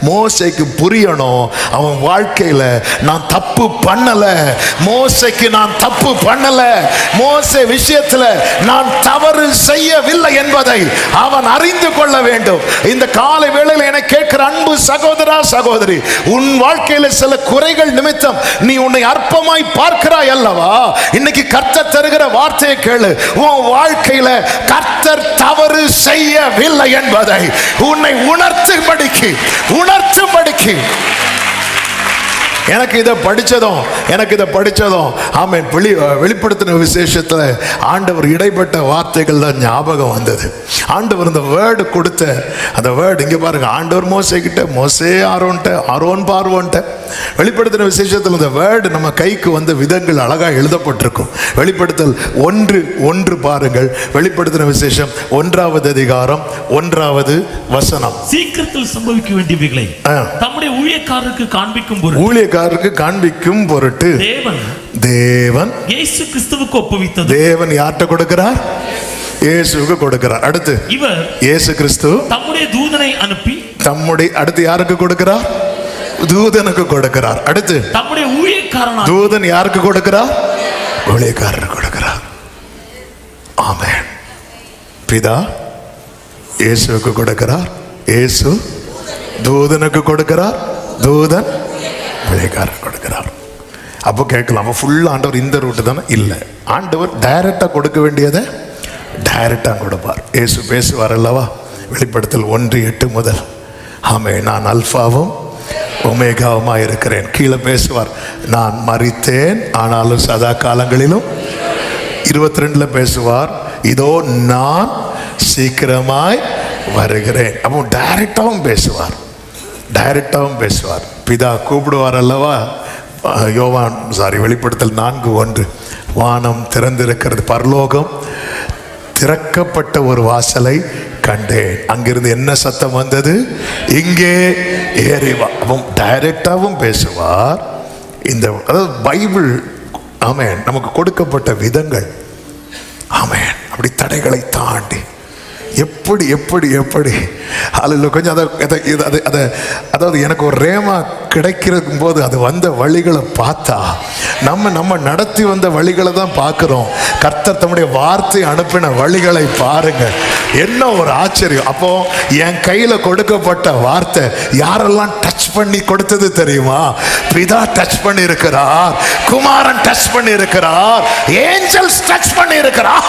மோசைக்கு புரியணும் அவன் வாழ்க்கையில நான் தப்பு பண்ணல, மோசைக்கு நான் தப்பு பண்ணல, மோசே விஷயத்துல நான் தவறு செய்யவில்லை என்பதை அவன் அறிந்து கொள்ள வேண்டும். இந்த காலை வேளையில் என கேட்கிற அன்பு சகோதரா சகோதரி, உன் வாழ்க்கையில சில குறைகள் நிமித்தம் நீ உன்னை அற்பமாய் பார்க்கிறாய் அல்லவா? இன்னைக்கு கர்த்தர் தருகிற வார்த்தையை கேளு. வாழ்க்கையில கர்த்தர் தவறு செய்யவில்லை என்பதை உன்னை உணர்த்தும்படிக்கு எனக்கு இதை படிச்சதும் ஆமென். வெளிப்படுத்தின விசேஷத்துல ஆண்டவர் இடைப்பட்ட வார்த்தைகள் தான் ஞாபகம் வந்தது. ஆண்டவர் இந்த வேர்டு கொடுத்த அந்த வேர்டு இங்க பாருங்க. ஆண்டவர் மோசே கிட்ட, மோசே ஆரோன்ட்ட, ஆரோன் பார்வோன்ட்ட. வெளிப்படுத்தின விசேஷத்தில் இந்த வேர்டு நம்ம கைக்கு வந்த விதங்கள் அழகா எழுதப்பட்டிருக்கும். வெளிப்படுத்தல் 1:1 பாருங்கள். வெளிப்படுத்தின விசேஷம் 1வது அதிகாரம் 1வது வசனம். சீக்கிரத்தில் சம்பவிக்க வேண்டியவைகளை தம்முடைய ஊழியக்காரருக்கு காண்பிக்கும் பொருட்டு தேவன் இயேசு கிறிஸ்துவுக்கு ஒப்புவித்தது. தேவன் யார்கிட்ட கொடுக்கிறார்? இயேசுவுக்கு கொடுக்கிறார். அடுத்து இவர் இயேசு கிறிஸ்து தம்முடைய தூதனை அனுப்பி அடுத்து யாருக்கு கொடுக்கிறார்? தூதனுக்கு கொடுக்கிறார். அடுத்து தம்முடைய ஊழியக்காரன். தூதன் யாருக்கு கொடுக்கிறார்? ஊழியக்காரருக்கு கொடுக்கிறார். ஆமென். பிதா இயேசுவுக்கு கொடுக்கிறார், இயேசு தூதனுக்கு கொடுக்கிறார், தூதன் ஊழியக்காரருக்கு கொடுக்கிறார். அப்போ கேட்கலாம், அப்போ ஃபுல் ஆண்டவர் இந்த ரூட்டு தானே? இல்லை, ஆண்டவர் டைரக்டா கொடுக்க வேண்டியதை டைரக்டா கொடுப்பார். இயேசு பேசுவார் அல்லவா? வெளிப்படுத்தல் 1:8 முதல், ஆமே, நான் அல்பாவும் ஒமேகாவுமா இருக்கிறேன். கீழே பேசுவார், நான் மரித்தேன் ஆனாலும் சதா காலங்களிலும். 22 பேசுவார், இதோ நான் சீக்கிரமாய் வருகிறேன். அப்போ டைரக்டாவும் பேசுவார். பிதா கூப்பிடுவார் அல்லவா? வெளிப்படுத்தல் 4:1, வானம் திறந்திருக்கிறது, பரலோகம் திறக்கப்பட்ட ஒரு வாசலை கண்டேன், அங்கிருந்து என்ன சத்தம் வந்தது? இங்கே ஏறி வா. டைரக்டாவும் பேசுவார். இந்த அதாவது பைபிள், ஆமென், நமக்கு கொடுக்கப்பட்ட விதங்கள், ஆமென், அப்படி தடைகளை தாண்டி எப்படி எப்படி எப்படி அதில் கொஞ்சம் அதாவது எனக்கு ஒரு ரேமா கிடைக்கும் போது அது வந்த வழிகளை பார்த்தா நம்ம நடத்தி வந்த வழிகளை தான் பார்க்குறோம். கர்த்தர் தம்முடைய வார்த்தை அனுப்பின வழிகளை பாருங்க. என்ன ஒரு ஆச்சரியம். அப்போ என் கையில கொடுக்கப்பட்ட வார்த்தை யாரெல்லாம் டச் பண்ணி கொடுத்தது தெரியுமா? பிதா டச் பண்ணி இருக்கிறார், குமாரன் டச் பண்ணி இருக்கிறார், ஏஞ்சல்ஸ் டச் பண்ணி இருக்கிறார்.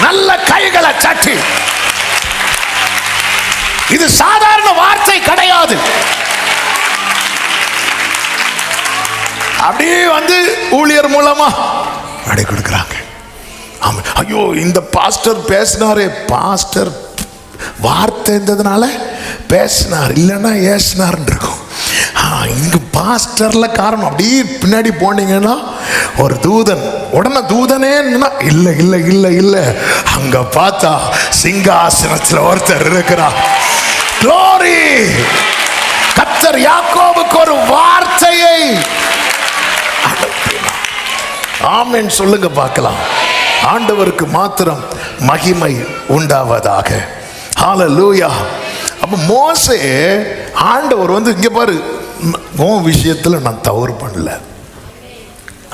நல்ல கைகளை தட்டி. இது சாதாரண வார்த்தை கிடையாது. அப்படியே வந்து ஊழியர் மூலமா அடை கொடுக்கிறாங்க. ஆமா, ஐயோ இந்த பாஸ்டர் பேசினாரே, பாஸ்டர் வார்த்தை இருந்ததுனால பேசினார், இல்லைன்னா ஏசினார்ன்னு இருக்கும். இங்க பாஸ்டர்ல காரணம். அப்படியே பின்னாடி போனீங்கன்னா ஒரு தூதன், உடனே தூதனே இல்ல இல்ல இல்ல இல்ல, அங்க பார்த்தா சிங்காசனத்தில் ஒருத்தர் இருக்கிறார். க்ளோரி! கர்த்தர் யாக்கோபுக்கு ஒரு வார்த்தையை. ஆமென் சொல்லுங்க பார்க்கலாம். ஆண்டவருக்கு மாத்திரம் மகிமை உண்டாவதாக. ஹல்லேலூயா. அப்ப மோசே ஆண்டவர் வந்து இங்க பாரு, உன் விஷயத்துல நான் தவறு பண்ணல.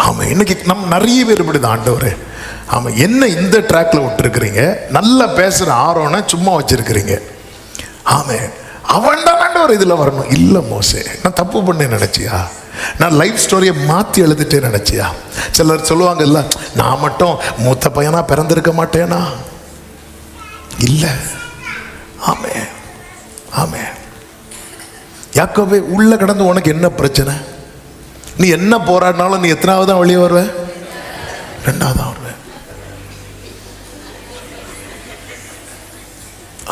ஆமா, இன்னைக்கு நம்ம நிறைய பேர் இப்படிதான். ஆண்டவர் ஆமா, என்ன இந்த ட்ராக்ல விட்டுருக்கிறீங்க, நல்லா பேசுற ஆரோனை சும்மா வச்சிருக்கிறீங்க. ஆமே, அவன் தான் ஆண்டவர் இதுல வரணும். இல்ல மோசே, நான் தப்பு பண்ணேன் நினைச்சியா? நான் லைஃப் ஸ்டோரியை மாற்றி எழுதிட்டே நினைச்சியா? சிலர் சொல்லுவாங்க, இல்லை நான் மட்டும் மூத்த பையனா பிறந்திருக்க மாட்டேனா? இல்லை. ஆமே ஆமே. யாக்கோபே, உள்ள கடந்து உனக்கு என்ன பிரச்சனை? நீ என்ன போராடினாலும் நீ எத்தனாவது தான் வெளியே வருவ? ரெண்டாவது தான் வருவ.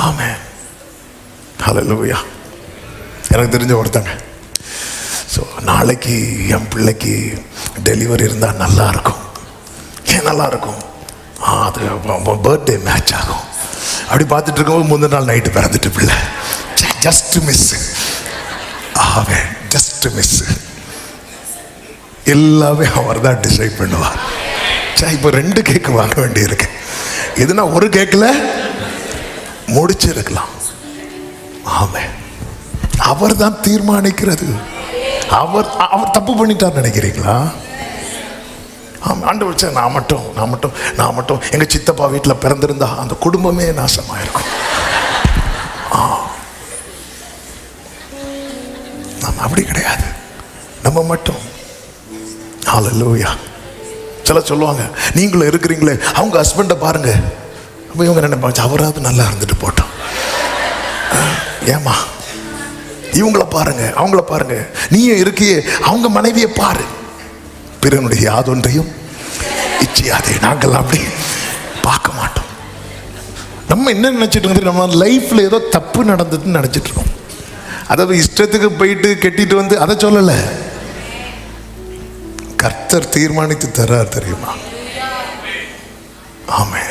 ஆமே. ஹல்லேலூயா. எனக்கு தெரிஞ்ச ஒருத்தங்க, ஸோ நாளைக்கு என் பிள்ளைக்கு டெலிவரி இருந்தால் நல்லா இருக்கும். ஏன் நல்லா இருக்கும்? அது பர்த்டே மேட்ச் ஆகும். அப்படி பார்த்துட்டு இருக்கும்போது முந்தின நாள் நைட்டு பிறந்துட்டு பிள்ளை. Just miss. ஆவே, ஜஸ்ட் மிஸ். எல்லாமே அவர் தான் டிசைட் பண்ணுவார். இப்போ 2 கேக்கு வாங்க வேண்டியிருக்கு. எதுனா ஒரு கேக்கில் முடிச்சிருக்கலாம். ஆமே, அவர் தான் தீர்மானிக்கிறது. அவர் தப்பு பண்ணிட்டார் நினைக்கிறீங்களா? ஆண்டவர், நான் மட்டும் எங்க சித்தப்பா வீட்டில் பிறந்திருந்தா அந்த குடும்பமே நாசமாயிருக்கும். அப்படி கிடையாது. நம்ம மட்டும். ஹல்லேலூயா. சில சொல்லுவாங்க, நீங்களும் இருக்கிறீங்களே, அவங்க ஹஸ்பண்டை பாருங்க. அப்போ இவங்க நினைப்பாங்க, அவராது நல்லா இருந்துட்டு போட்டோம். ஏமா, இவங்கள பாருங்க, அவங்கள பாருங்க. நீயும் இருக்கியே, அவங்க மனைவியை பாரு. பிறனுடைய யாதொன்றையும் இச்சையாதே. நாங்கள் அப்படி பார்க்க மாட்டோம். நம்ம என்ன நினைச்சிட்டு இருக்கோம்? நம்ம லைஃப்ல ஏதோ தப்பு நடந்ததுன்னு நினைச்சிட்டு இருக்கோம். அதாவது இஷ்டத்துக்கு போயிட்டு கெட்டிட்டு வந்து அதை சொல்லல. கர்த்தர் தீர்மானித்து தர்றார் தெரியுமா? ஆமே.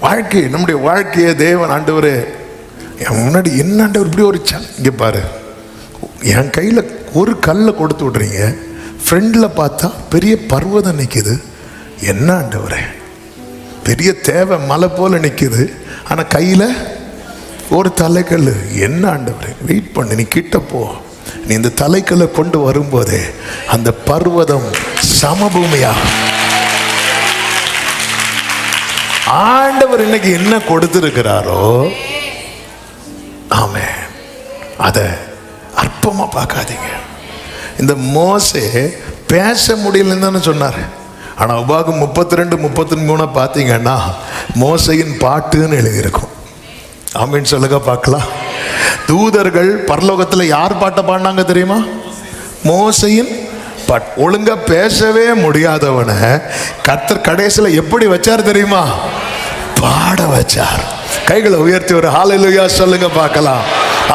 வாழ்க்கை, நம்முடைய வாழ்க்கையை தேவன் ஆண்டவரே என் முன்னாடி என்ன ஆண்டவர் இப்படி ஒரு இங்கே பாரு, என் கையில் ஒரு கல்லை கொடுத்து விட்றீங்க, ஃப்ரெண்டில் பார்த்தா பெரிய பர்வதம் நிற்கிது. என்ன ஆண்டவரே, பெரிய தேவை மலை போல நிற்கிது, ஆனால் கையில் ஒரு தலைக்கல். என்ன ஆண்டவரே, வெயிட் பண்ணு, நீ கிட்ட போ. நீ இந்த தலைக்கல்லை கொண்டு வரும்போதே அந்த பர்வதம் சமபூமியா. ஆண்டவர் இன்னைக்கு என்ன கொடுத்திருக்கிறாரோ, ஆமே, அதை அற்பமா பார்க்காதீங்க. இந்த மோசே பேச முடியலன்னு சொன்னார். ஆனால் உபாகம் 32-33 பார்த்தீங்கன்னா மோசையின் பாட்டுன்னு எழுதியிருக்கும். ஆமீன் சொல்லுங்க பார்க்கலாம். தூதர்கள் பரலோகத்தில் யார் பாட்டை பாடினாங்க தெரியுமா? மோசையின் பாட்டு. ஒழுங்கா பேசவே முடியாதவனை கர்த்தர் கடைசியில் எப்படி வச்சார் தெரியுமா? பாட வச்சார். கைகளை உயர்த்தி ஒரு ஹல்லேலூயா சொல்லுங்க பார்க்கலாம்.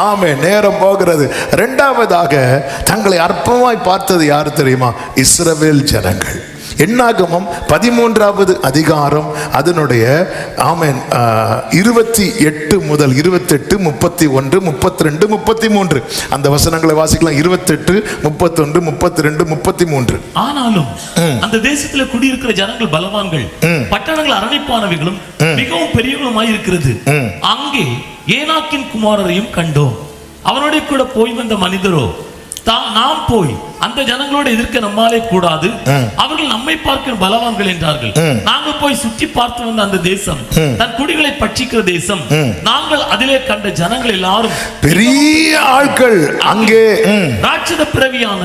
ஆமே. நேரம் போகிறது. 2வதாக தங்களை அற்பமாய் பார்த்தது யார் தெரியுமா? இஸ்ரவேல் ஜனங்கள். என்னாகமம் 13வது அதிகாரம் அதனுடைய ஆமென் 28 முதல் 28, 31, 32, 33 அந்த வசனங்களை வாசிக்கலாம். 28, 31, 32, 33. ஆனாலும் அந்த தேசத்துல குடியிருக்கிற ஜனங்கள் பலவான்கள், பட்டணங்கள் அரணிப்பானவைகளும் மிகவும் பெரியவங்களுமாய் இருக்கிறது. அங்கே ஏனாக்கின் குமாரரையும் கண்டோம். அவனுடைய கூட போய் வந்த மனிதரோ, நாம் போய் அந்த ஜனங்களோடு எதிர்க்க நம்மாலே கூடாது, அவர்கள் நம்மை பார்க்கிற பலவான்கள் என்றார்கள். நாங்கள் போய் சுற்றி பார்த்து வந்த அந்த தேசம் தன் குடிகளை பட்சிக்கிற தேசம். நாங்கள் அதிலே கண்ட ஜனங்கள் எல்லாரும் பெரிய ஆட்கள். அங்கே ராட்சத பிறவியான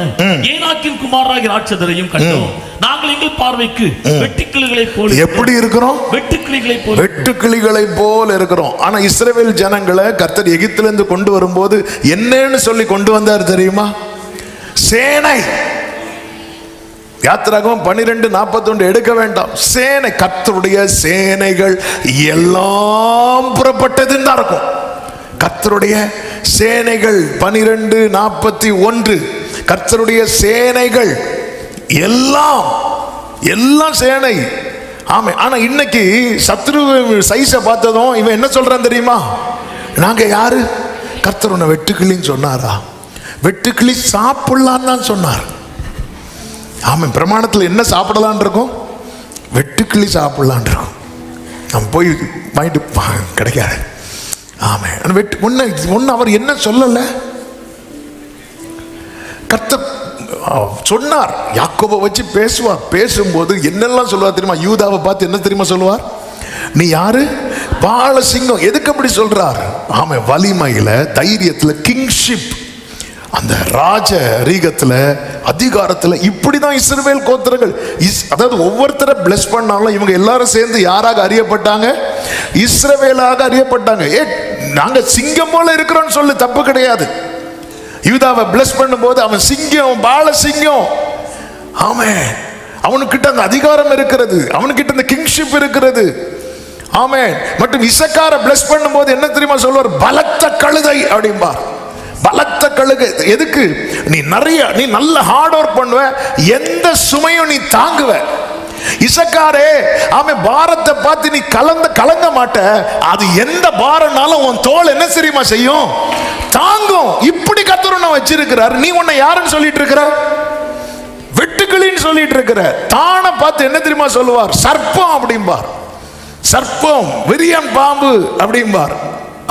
ஏனாக்கின் குமாரராகிய ராட்சதரையும் கண்டோம். நாங்கள் எங்கள் பார்வைக்கு வெட்டுக்கிளிகளை போல எப்படி இருக்கிறோம்? வெட்டுக்கிளிகளை போல, வெட்டுக்கிளிகளை போல இருக்கிறோம். ஆனா இஸ்ரவேல் ஜனங்களை கர்த்தர் எகிப்திலிருந்து கொண்டு வரும்போது என்னன்னு சொல்லி கொண்டு வந்தார் தெரியுமா? சேனை. யாத்திராகமம் 12:41 எடுக்க வேண்டாம். சேனை, கர்த்தருடைய சேனைகள் எல்லாம் புறப்பட்டதுன்னு தான் இருக்கும். கர்த்தருடைய சேனைகள் 12:41 கர்த்தருடைய சேனைகள் எல்லாம் சேனை. ஆமா. ஆனா இன்னைக்கு சத்ரு சைஸை பார்த்ததும் இவன் என்ன சொல்றான் தெரியுமா? நாங்க யாரு? கர்த்தர் உன்னை வெட்டுக்கிளின்னு சொன்னாரா? வெட்டுக்கிளி சாப்பிடலான்னு தான் சொன்னார். ஆமா. பிரமாணத்தில் என்ன சாப்பிடலான் இருக்கும்? வெட்டுக்கிளி சாப்பிடலான் இருக்கும். நம்ம போய் வாங்கிட்டு கிடைக்காது. ஆமா. ஒன்னு அவர் என்ன சொல்லல? கர்த்தர் சொன்னார். யாக்கோபை வச்சு பேசுவார். பேசும்போது என்னெல்லாம் சொல்லுவார் தெரியுமா? யூதாவை பார்த்து என்ன தெரியுமா சொல்லுவார்? நீ யாரு? பாலசிங்கம். எதுக்கு அப்படி சொல்றார்? ஆமா. வலிமையில, தைரியத்துல, கிங்ஷிப், அந்த ராஜ ரீகத்துல, அதிகாரத்துல. இப்படிதான் இஸ்ரவேல் கோத்திரங்கள். அதாவது ஒவ்வொருத்தரை பிளஸ் பண்ணாலும் இவங்க எல்லாரும் சேர்ந்து யாராக அறியப்பட்டாங்க? இஸ்ரவேலாக அறியப்பட்டாங்க. நாங்க சிங்கம் போல இருக்கிறோம்னு சொல்லு, தப்பு கிடையாது. யூதாவை பிளஸ் பண்ணும்போது அவன் சிங்கம், பால சிங்கம். ஆமே. அவனுக்கிட்ட அந்த அதிகாரம் இருக்கிறது, அவனுக்கிட்ட அந்த கிங்ஷிப் இருக்கிறது. ஆமே. மற்றும் இசக்காரை பிளஸ் பண்ணும்போது என்ன தெரியுமா சொல்வார்? பலத்த கழுதை அப்படிம்பார். பலத்த கழுதை. எதுக்கு? நீ நல்ல ஹார்ட் ஒர்க் பண்ணுவ, எந்த சுமையும் நீ தாங்குவ. இசக்காரே, ஆமே, பாரத்தை பார்த்து நீ கலங்க மாட்ட. அது எந்த பாரம்னாலும் உன் தோல் என்ன தெரியுமா செய்யும்? தாங்கும். இப்படி கர்த்தர் உன்னை வச்சிருக்கிறார். நீ உன்னை யாருன்னு சொல்லிட்டு இருக்கிற? வெட்டுக்கிளின்னு சொல்லிட்டு இருக்கிற. தானை பார்த்து என்ன தெரியுமா சொல்லுவார்? சர்ப்பம் அப்படிம்பார். சர்ப்பம், விரியன் பாம்பு அப்படிம்பார்.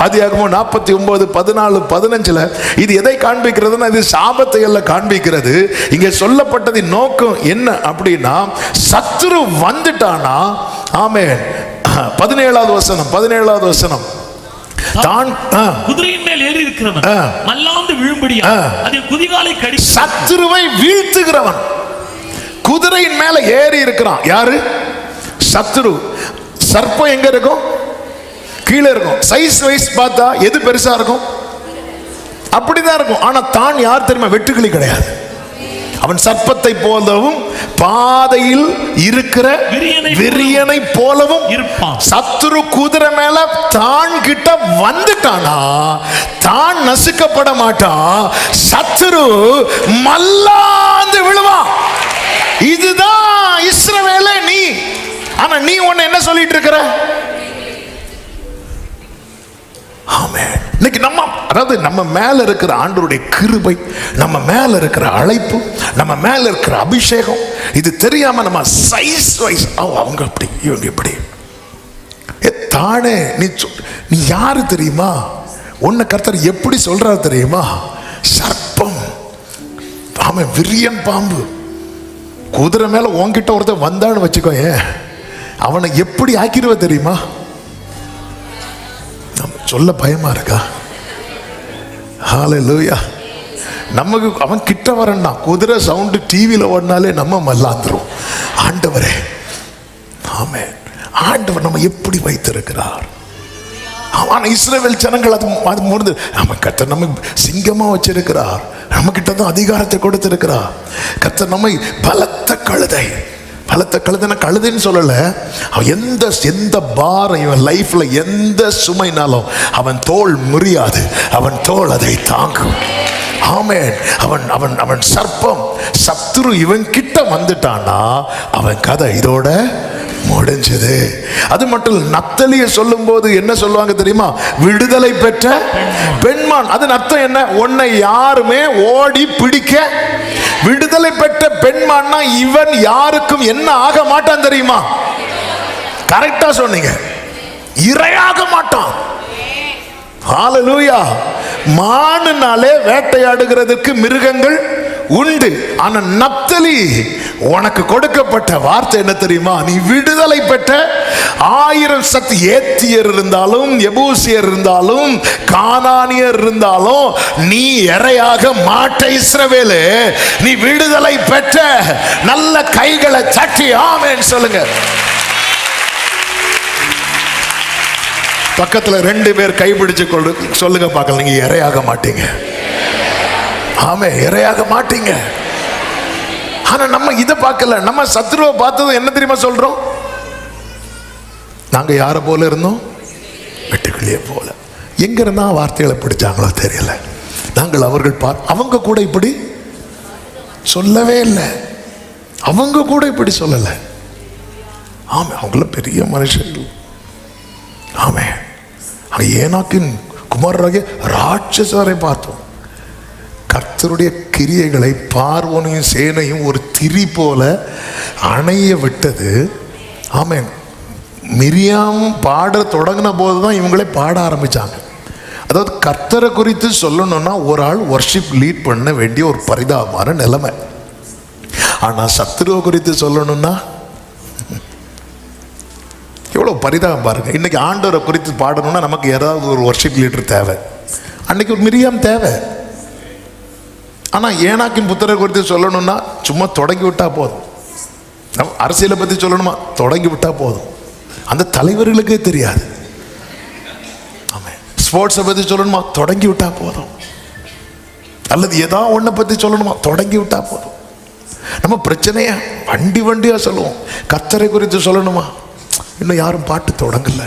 ஆதியாகமம் 49:14-15 இது எதை காண்பிக்கிறதுனா, இது சாபத்தை எல்லாம் காண்பிக்கிறது. இங்கே சொல்லப்பட்டதின் நோக்கம் என்ன அப்படின்னா, சத்துரு வந்துட்டானா, ஆமென், 17வது வசனம் தான் குதிரையின் மேல் ஏறி இருக்கிறவன் மல்லாந்து விழும்படியா அதில் குதிகாலை கடி. சத்துருவை வீழ்த்துகிறவன் குதிரையின் மேல ஏறி இருக்கிறான். யாரு? சத்துரு. சர்ப்பம் எங்க இருக்கும்? கீழே இருக்கும். சைஸ் வைஸ் பார்த்தா எது பெருசா இருக்கும்? அப்படிதான் இருக்கும். ஆனா தான் யார் தெரியுமா? வெட்டுக்கிளி கிடையாது. அவன் சர்ப்பத்தை போலவும் பாதையில் இருக்கிற விரியனை போலவும் இருப்பான். சத்துரு குதிரை மேல தான் கிட்ட வந்துட்டானா தான் நசுக்கப்பட மாட்டான். சத்துரு மல்லாந்து விழுவான். இதுதான் இஸ்ரவேலே நீ. ஆனா நீ ஒன்னு என்ன சொல்லிட்டு இருக்கிற? இன்னைக்கு நம்ம மேல இருக்கிற ஆண்டவருடைய கிருபை, நம்ம மேல இருக்கிற அழைப்பு, நம்ம மேல இருக்கிற அபிஷேகம், இது தெரியாம நம்ம சைஸ் வைஸ் அவங்க அப்படி இவங்க இப்படி தானே. நீ யாரு தெரியுமா? உன்னை கர்த்தர் எப்படி சொல்றாரு தெரியுமா? சர்ப்பம், ஆமா, விரியன் பாம்பு. குதிரை மேல உன்கிட்ட ஒருத்தர் வந்தான்னு வச்சுக்கோ, அவனை எப்படி ஆக்கிடுவ தெரியுமா? சொல்ல பயமா இருக்கா? ஹல்லேலூயா. நமக்கு அவன் கிட்ட வரண்டா. குதிரை சவுண்டு டிவியில் ஓடினாலே நம்ம மல்லாந்துரும். ஆண்டவரே, ஆமென். ஆண்டவர் நம்ம எப்படி வைத்திருக்கிறார். ஆனா இஸ்ரவேல் ஜனங்கள் அது முடிந்து நம்ம கர்த்தர் நம்ம சிங்கமா வச்சிருக்கிறார். நம்ம கிட்ட தான் அதிகாரத்தை கொடுத்திருக்கிறார். கர்த்தர் நம்மை பலத்த கழுதை. பலத்த கழுதைன்னா கழுதைன்னு சொல்லல. அவன் எந்த பாரம் இவன் லைஃப்ல எந்த சுமைனாலும் அவன் தோல் முறியாது. அவன் தோல் அதை தாங்கும். ஆமென். அவன் அவன் அவன் சர்ப்பம். சத்துரு இவன் கிட்ட வந்துட்டானா அவன் கதை இதோட முடிஞ்சது. அது மட்டும் நப்தலியை சொல்லும் போது என்ன சொல்லுவாங்க தெரியுமா? விடுதலை பெற்ற பெண்மான். அது அர்த்தம் என்ன? உன்னை யாருமே ஓடி பிடிக்க. விடுதலை பெற்ற பெண்மான்னா இவன் யாருக்கும் என்ன ஆக மாட்டான் தெரியுமா? கரெக்டா சொன்னீங்க. இரையாக மாட்டான். ஹல்லேலூயா. மானுனாலே வேட்டையாடுகிறதுக்கு மிருகங்கள் உண்டு. ஆனா நப்தலி, உனக்கு கொடுக்கப்பட்ட வார்த்தை என்ன தெரியுமா? நீ விடுதலை பெற்ற 1000 சக்தி ஏத்தியர் இருந்தாலும், எபூசியர் இருந்தாலும், கானானியர் இருந்தாலும் நீ இறையாக மாட்ட. இஸ்ரவேலு, நீ விடுதலை பெற்ற. நல்ல கைகளை தட்டி ஆமென் சொல்லுங்க. பக்கத்துல 2 பேர் கைப்பிடிச்சு சொல்லுங்க பார்க்கலாம், நீங்க இறையாக மாட்டீங்க. ஆமே, இறையாக மாட்டீங்க. ஆனா நம்ம இதை பார்க்கல. நம்ம சத்ருவை பார்த்தது என்ன தெரியுமா சொல்றோம்? நாங்க யாரை போல இருந்தோம்? வெட்டுக்கிளியை போல. எங்க இருந்தா வார்த்தைகளை பிடிச்சாங்களோ தெரியல. நாங்கள் அவர்கள் அவங்க கூட இப்படி சொல்லவே இல்லை. அவங்க கூட இப்படி சொல்லல. ஆமே, அவங்கள பெரிய மனுஷர்கள். ஆமே, ஏனாக்கின் குமாரராகிய ராட்சசரை பார்த்தோம். கர்த்தருடைய கிரியைகளை பார்வோனையும் சேனையும் ஒரு திரி போல அணைய விட்டது. ஆமென். மிரியாம் பாட தொடங்கின போது தான் இவங்களே பாட ஆரம்பிச்சாங்க. அதாவது கர்த்தரை குறித்து சொல்லணும்னா ஒரு ஆள் வர்ஷிப் லீட் பண்ண வேண்டிய ஒரு பரிதாபமான நிலைமை. ஆனா சத்துருவை குறித்து சொல்லணும்னா எவ்வளவு பரிதாபம் பாருங்க. இன்னைக்கு ஆண்டவரை குறித்து பாடணும்னா நமக்கு ஏதாவது ஒரு வர்ஷிப் லீடர் தேவை. அன்னைக்கு ஒரு மிரியாம் தேவை. ஆனா ஏனாக்கின் புத்திரரை குறித்து சொல்லணும்னா சும்மா தொடங்கி விட்டா போதும். அரசியலை பத்தி சொல்லணுமா, தொடங்கி விட்டா போதும். அந்த தலைவர்களுக்கே தெரியாது. ஸ்போர்ட்ஸை பத்தி சொல்லணுமா, தொடங்கி விட்டா போதும். அல்லது ஏதாவது ஒன்றை பத்தி சொல்லணுமா, தொடங்கி விட்டா போதும். நம்ம பிரச்சனைய வண்டியா சொல்லுவோம். கர்த்தரை குறித்து சொல்லணுமா, இன்னும் யாரும் பாட்டு தொடங்கல.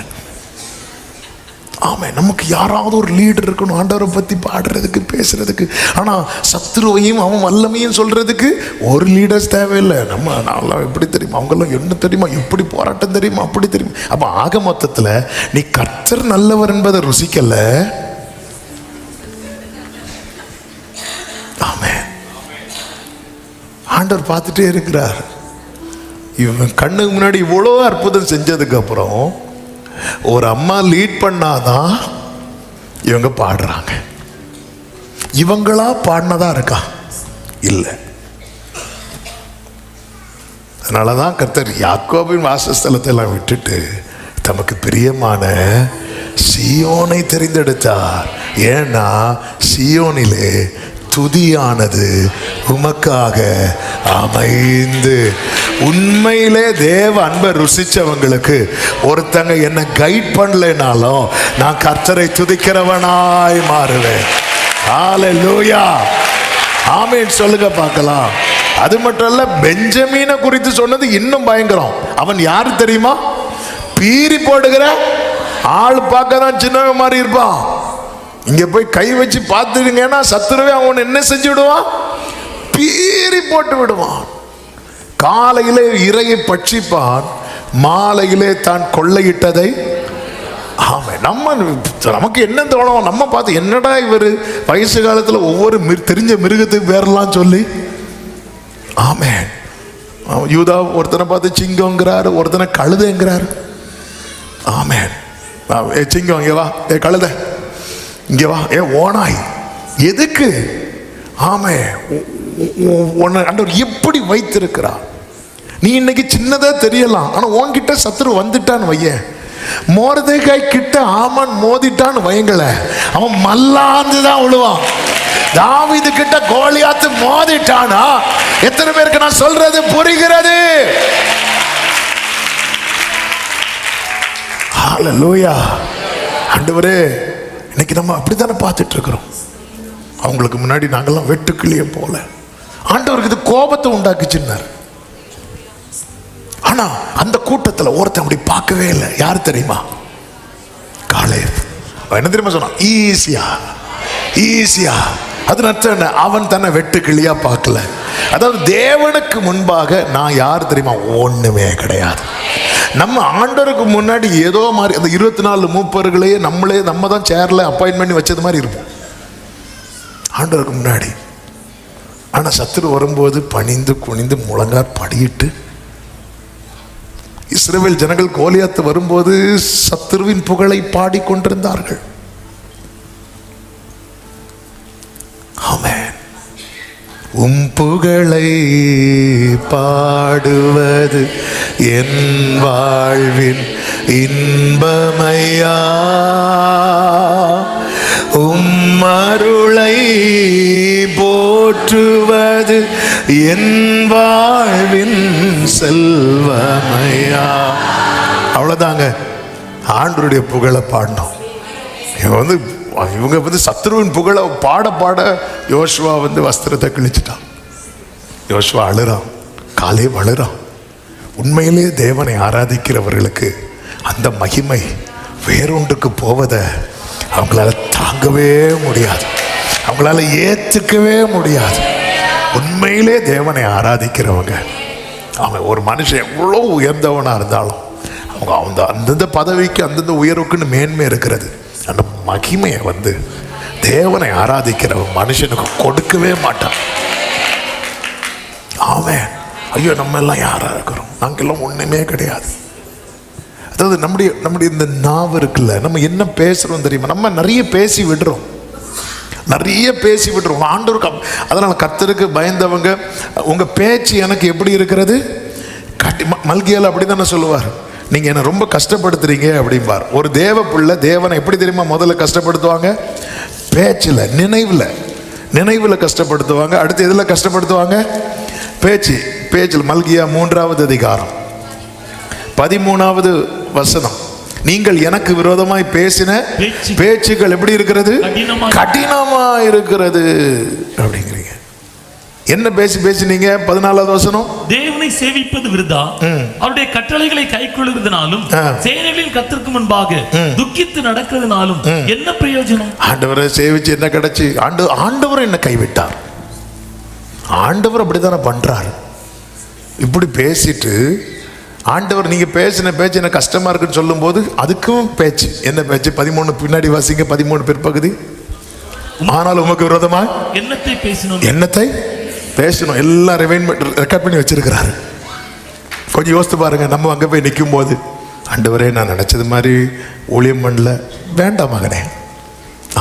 ஆமே, நமக்கு யாராவது ஒரு லீடர் இருக்கணும் ஆண்டவரை பத்தி பாடுறதுக்கு, பேசுறதுக்கு. ஆனா சத்ருவையும் அவன் வல்லமையும் சொல்றதுக்கு ஒரு லீடர்ஸ் தேவையில்லை. நம்ம நான்லாம் எப்படி தெரியுமா, அவங்கெல்லாம் என்ன தெரியுமா, எப்படி போராட்டம் தெரியுமா, அப்படி தெரியுமா. அப்ப ஆக மொத்தத்துல நீ கர்த்தர் நல்லவர் என்பதை ருசிக்கல. ஆமே, ஆண்டவர் பார்த்துட்டே இருக்கிறார். இவங்க கண்ணுக்கு முன்னாடி இவ்வளோ அற்புதம் செஞ்சதுக்கு அப்புறம் ஒரு அம்மா லீட் பண்ணாதான் இவங்க பாடுறாங்க. இவங்களா பாடினதா இருக்கா? இல்லை. அதனாலதான் கர்த்தர் யாக்கோபின் வாசஸ்தலத்தை எல்லாம் விட்டுட்டு தமக்கு பிரியமான சீயோனை தெரிந்தெடுத்தார். ஏன்னா சீயோனிலே துதியானது உமக்காக அமைந்து. உண்மையிலே தேவ அன்பை ருசிச்சவங்களுக்கு ஒருத்தங்க என்ன கைட் பண்ணலைனாலும் நான் கர்த்தரை துதிக்கிறவனாய் மாறுவேன். ஹல்லேலூயா, ஆமென் சொல்லுங்க பார்க்கலாம். அது மட்டும் இல்ல, பெஞ்சமீனை குறித்து சொன்னது இன்னும் பயங்கரம். அவன் யாரு தெரியுமா? பீறி போடுகிற ஆள். பார்க்க தான் சின்னவன் மாதிரி இருப்பான். இங்க போய் கை வச்சு பார்த்துடுங்கன்னா சத்துருவே அவன் என்ன செஞ்சு விடுவான்? பீறி போட்டு விடுவான். காலையிலே இரையை பட்சிப்பான், மாலையிலே தான் கொள்ளையிட்டதை. ஆமா, நமக்கு என்ன தோணும்? நம்ம பார்த்து என்னடா இவர் வயசு காலத்துல ஒவ்வொரு தெரிஞ்ச மிருகத்துக்கு பேரெல்லாம் சொல்லி. ஆமே, யூதா ஒருத்தனை பார்த்து சிங்கங்கிறாரு, ஒருத்தனை கழுதைங்கிறாரு. ஆமே, சிங்கம் இங்க வா, கழுதை இங்க வா, ஓனாய் எதுக்கு? ஆமே, ஆண்டவர் எப்படி வைத்திருக்கிறார். நீ இன்னைக்கு சின்னதா தெரியலாம், ஆனா உன்கிட்ட சத்துரு வந்துட்டான்னு வையேன். மோர்தேகாய் கிட்ட ஆமான் மோதிட்டான்னு வைங்கள, அவன் மல்லாந்துதான் விழுவான். தாவீது கிட்ட கோலியாத்து மோதிட்டானா எத்தனை பேருக்கு நான் சொல்றது புரிகிறது? ஹல்லேலூயா. ஆண்டவரே, இன்னைக்கு நம்ம அப்படித்தானே பார்த்துட்டு இருக்கிறோம். அவங்களுக்கு முன்னாடி நாங்கெல்லாம் வெட்டுக்கிளிய போல. ஆண்டவருக்கு இது கோபத்தை உண்டாக்குச்சுன்னார். ஆனா அந்த கூட்டத்துல ஒருத்தன் அப்படி பார்க்கவே இல்லை. யாரு தெரியுமா? காலேப். என்ன தெரியுமா சொன்னான்? ஈஸியா. அது அர்த்தம், அவன் தன்னை வெட்டுக்கிளியா பார்க்கல. அதாவது தேவனுக்கு முன்பாக நான் யார் தெரியுமா? ஒண்ணுமே கிடையாது. நம்ம ஆண்டவருக்கு முன்னாடி ஏதோ மாதிரி அந்த 24 மூப்பர்களையே நம்ம தான் சேர்ல அப்பாயின்ட் பண்ணி வச்சது மாதிரி இருப்போம் ஆண்டவருக்கு முன்னாடி. ஆனா சத்துரு வரும்போது பணிந்து குனிந்து முழங்கார் படியிட்டு, இஸ்ரவேல் ஜனங்கள் கோலியாத்து வரும்போது சத்துருவின் புகழை உம் புகழை பாடுவது என் வாழ்வின் இன்பமையா, உம் அருளை போற்றுவது என் வாழ்வின் செல்வமையா. அவ்வளவுதாங்க, ஆண்டவருடைய புகழை பாடணும். இவங்க வந்து சத்ருவின் புகழை பாட பாட யோசுவா வந்து வஸ்திரத்தை கிழிச்சிட்டான். யோசுவா அழுறான், காலே அழுறான். உண்மையிலே தேவனை ஆராதிக்கிறவர்களுக்கு அந்த மகிமை வேறொன்றுக்கு போவதை அவங்களால தாங்கவே முடியாது, அவங்களால ஏற்றுக்கவே முடியாது. உண்மையிலே தேவனை ஆராதிக்கிறவங்க, அவன் ஒரு மனுஷன் எவ்வளோ உயர்ந்தவனா இருந்தாலும் அவங்க அந்தந்த பதவிக்கு அந்தந்த உயர்வுக்குன்னு மேன்மை இருக்கிறது. அந்த மகிமையை வந்து தேவனை ஆராதிக்கிறவன் மனுஷனுக்கு கொடுக்கவே மாட்டான். ஆமென். ஐயோ, நம்ம எல்லாம் யாரா இருக்கிறோம்? நாங்கெல்லாம் ஒண்ணுமே கிடையாது. அதாவது நம்முடைய இந்த நாவு இருக்குல்ல, நம்ம என்ன பேசுறோம் தெரியுமா? நம்ம நிறைய பேசி விடுறோம். ஆண்டவருக்கு அதனால கர்த்தருக்கு பயந்தவங்க, உங்க பேச்சு எனக்கு எப்படி இருக்கிறது? மல்கியால அப்படித்தானே சொல்லுவார், நீங்க என்ன ரொம்ப கஷ்டப்படுத்துறீங்க அப்படிம்பார். ஒரு தேவ பிள்ளை தேவனை எப்படி தெரியுமா முதல்ல கஷ்டப்படுத்துவாங்க? பேச்சில், நினைவில் கஷ்டப்படுத்துவாங்க. அடுத்து எதில் கஷ்டப்படுத்துவாங்க? பேச்சில். மல்கியா 3வது அதிகாரம் 13வது வசனம், நீங்கள் எனக்கு விரோதமாய் பேசின பேச்சுகள் எப்படி இருக்கிறது? கடினமா இருக்கிறது அப்படிங்கிறீங்க. என்ன பேசினீங்க? 14வது வசனம், தேவனை சேவிப்பது விருதா, அவருடைய கட்டளைகளை கைக்கொள்வதனாலும் சேனைகளின் கர்த்தருக்கு முன்பாக துக்கித்து நடக்கிறதுனாலும் என்ன பிரயோஜனம்? ஆண்டவரை சேவிச்சு என்ன கிடைச்சு? ஆண்டவர் என்ன கைவிட்டார். ஆண்டவர் அப்படித்தானே பண்றாரு. இப்படி பேசிட்டு ஆண்டவர் நீங்க பேசின பேச்சு எனக்கு கஷ்டமா இருக்குன்னு சொல்லும் போது அதுக்கும் பேச்சு. என்ன பேச்சு? 13 பின்னாடி வாசிங்க, 13 பிற்பகுதி. ஆனால் உமக்கு விரோதமா என்னத்தை பேசணும் எல்லாம் ரெக்கார்ட் பண்ணி வச்சிருக்கிறாரு. கொஞ்சம் யோசித்து பாருங்க, நம்ம அங்கே போய் நிற்கும் போது, ஆண்டவரே நான் நினைச்சது மாதிரி ஊழியம் பண்ணல, வேண்டாம் மகனே,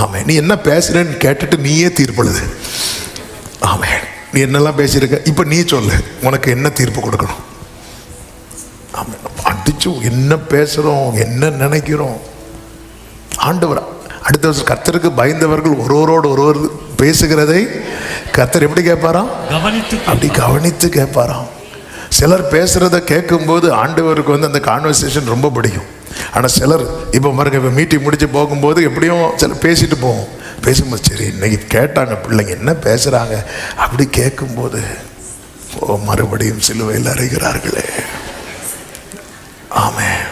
ஆமே நீ என்ன பேசுறேன்னு கேட்டுட்டு நீயே தீர்ப்பழுது. ஆமே, நீ என்னெல்லாம் பேசியிருக்க, இப்போ நீ சொல்லு, உனக்கு என்ன தீர்ப்பு கொடுக்கணும்? ஆமே, அடிச்சு என்ன பேசுறோம், என்ன நினைக்கிறோம்? ஆண்டவர் அடுத்த வருஷம் கர்த்தருக்கு பயந்தவர்கள் ஒருவரோடு ஒருவர் பேசுகிறதை கர்த்தர் எப்படி கேட்பாராம்? அப்படி கவனித்து கேட்பாராம். சிலர் பேசுறத கேட்கும்போது ஆண்டவருக்கு வந்து அந்த கான்வர்சேஷன் ரொம்ப பிடிக்கும். ஆனால் சிலர் இப்போ பாருங்க, இப்போ மீட்டிங் முடிச்சு போகும்போது எப்படியும் சிலர் பேசிட்டு போவோம். பேசும்போது சரி இன்னைக்கு கேட்டாங்க பிள்ளைங்க என்ன பேசுறாங்க, அப்படி கேட்கும்போது மறுபடியும் சிலுவையில் அறைகிறார்களே. ஆமென்,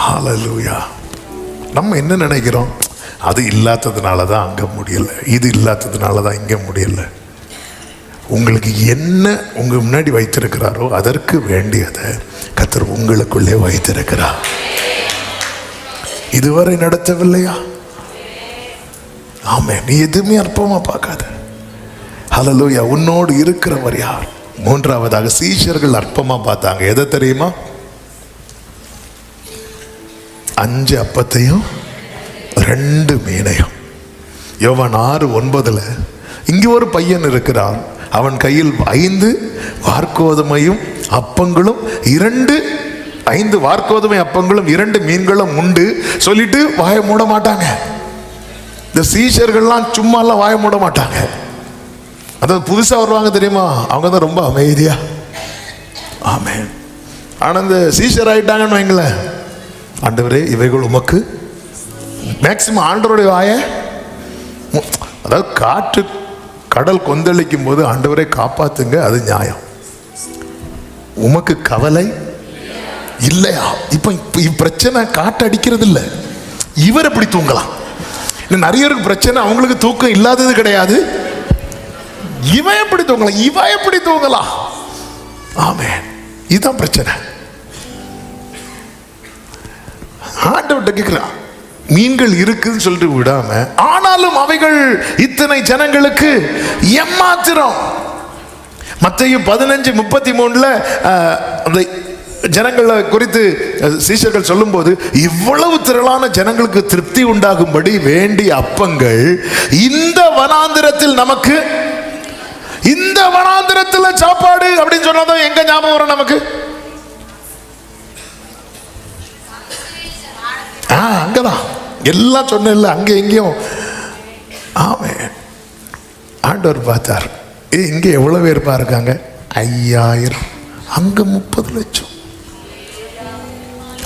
ஹல்லேலூயா. நம்ம என்ன நினைக்கிறோம்? அது இல்லாததுனால தான் அங்கே முடியலை, இது இல்லாததுனால தான் இங்கே முடியலை. உங்களுக்கு என்ன உங்க முன்னாடி வைத்திருக்கிறாரோ அதற்கு வேண்டியதை கர்த்தர் உங்களுக்குள்ளே வைத்திருக்கிறார். இதுவரை நடத்தவில்லையா? ஆமென். நீ எதுவுமே அற்பமா பார்க்காத. ஹல்லேலூயா. உன்னோடு இருக்கிறவர் யார்? 3வதாக சீஷர்கள் அற்பமா பார்த்தாங்க. எதை தெரியுமா? 5 அப்பத்தையும் 2 மீனையும். யோவான் 6:9 இங்கே ஒரு பையன் இருக்கிறான், அவன் கையில் 5 வார்க்கோதுமையும் அப்பங்களும் 5 வார்க்கோதுமை அப்பங்களும் 2 மீன்களும் உண்டு சொல்லிட்டு வாயை மூட மாட்டாங்க. இந்த சீஷர்கள்லாம் சும்மாலாம் வாயை மூட மாட்டாங்க. அதாவது புதுசா வருவாங்க தெரியுமா, அவங்க தான் ரொம்ப அமைதியா. ஆமென். ஆனா இந்த சீஷர் ஆயிட்டாங்கன்னு வைங்களேன், ஆண்டவரே இவைகள் உமக்கு, மேக்சிமம் ஆண்டவருடைய வாயை, அதாவது காற்று கடல் கொந்தளிக்கும் போது ஆண்டவரை காப்பாத்துங்க, அது நியாயம். உமக்கு கவலை இல்லையா? இப்ப பிரச்சனை காற்று அடிக்கிறது இல்லை, இவர் எப்படி தூங்கலாம்? நிறைய பேருக்கு பிரச்சனை, அவங்களுக்கு தூக்கம் இல்லாதது கிடையாது, இவன் எப்படி தூங்கலாம், இவ எப்படி தூங்கலாம்? ஆமென். இதுதான் பிரச்சனை. ஆண்டவர்கிட்ட கேட்கிறான், மீன்கள் இருக்குன்னு சொல்லிட்டு விடாம, ஆனாலும் அவைகள் இத்தனை ஜனங்களுக்கு ஏமாத்திரம். மத்தேயு 15:33 அந்த ஜனங்களை குறித்து சீஷர்கள் சொல்லும்போது, இவ்வளவு திரளான ஜனங்களுக்கு திருப்தி உண்டாகும்படி வேண்டிய அப்பங்கள் இந்த வனாந்திரத்தில் நமக்கு இந்த வனாந்திரத்துல சாப்பாடு அப்படின்னு சொன்னதும் எங்க ஞாபகம் வரும் நமக்கு? அங்கதான் எல்லாம் சொன்ன அங்க எங்கேயும். ஆமென். ஆண்டவர் பார்த்தார், இங்க எவ்வளவு பேர் இருக்காங்க? 5000. அங்க 30 லட்சம்.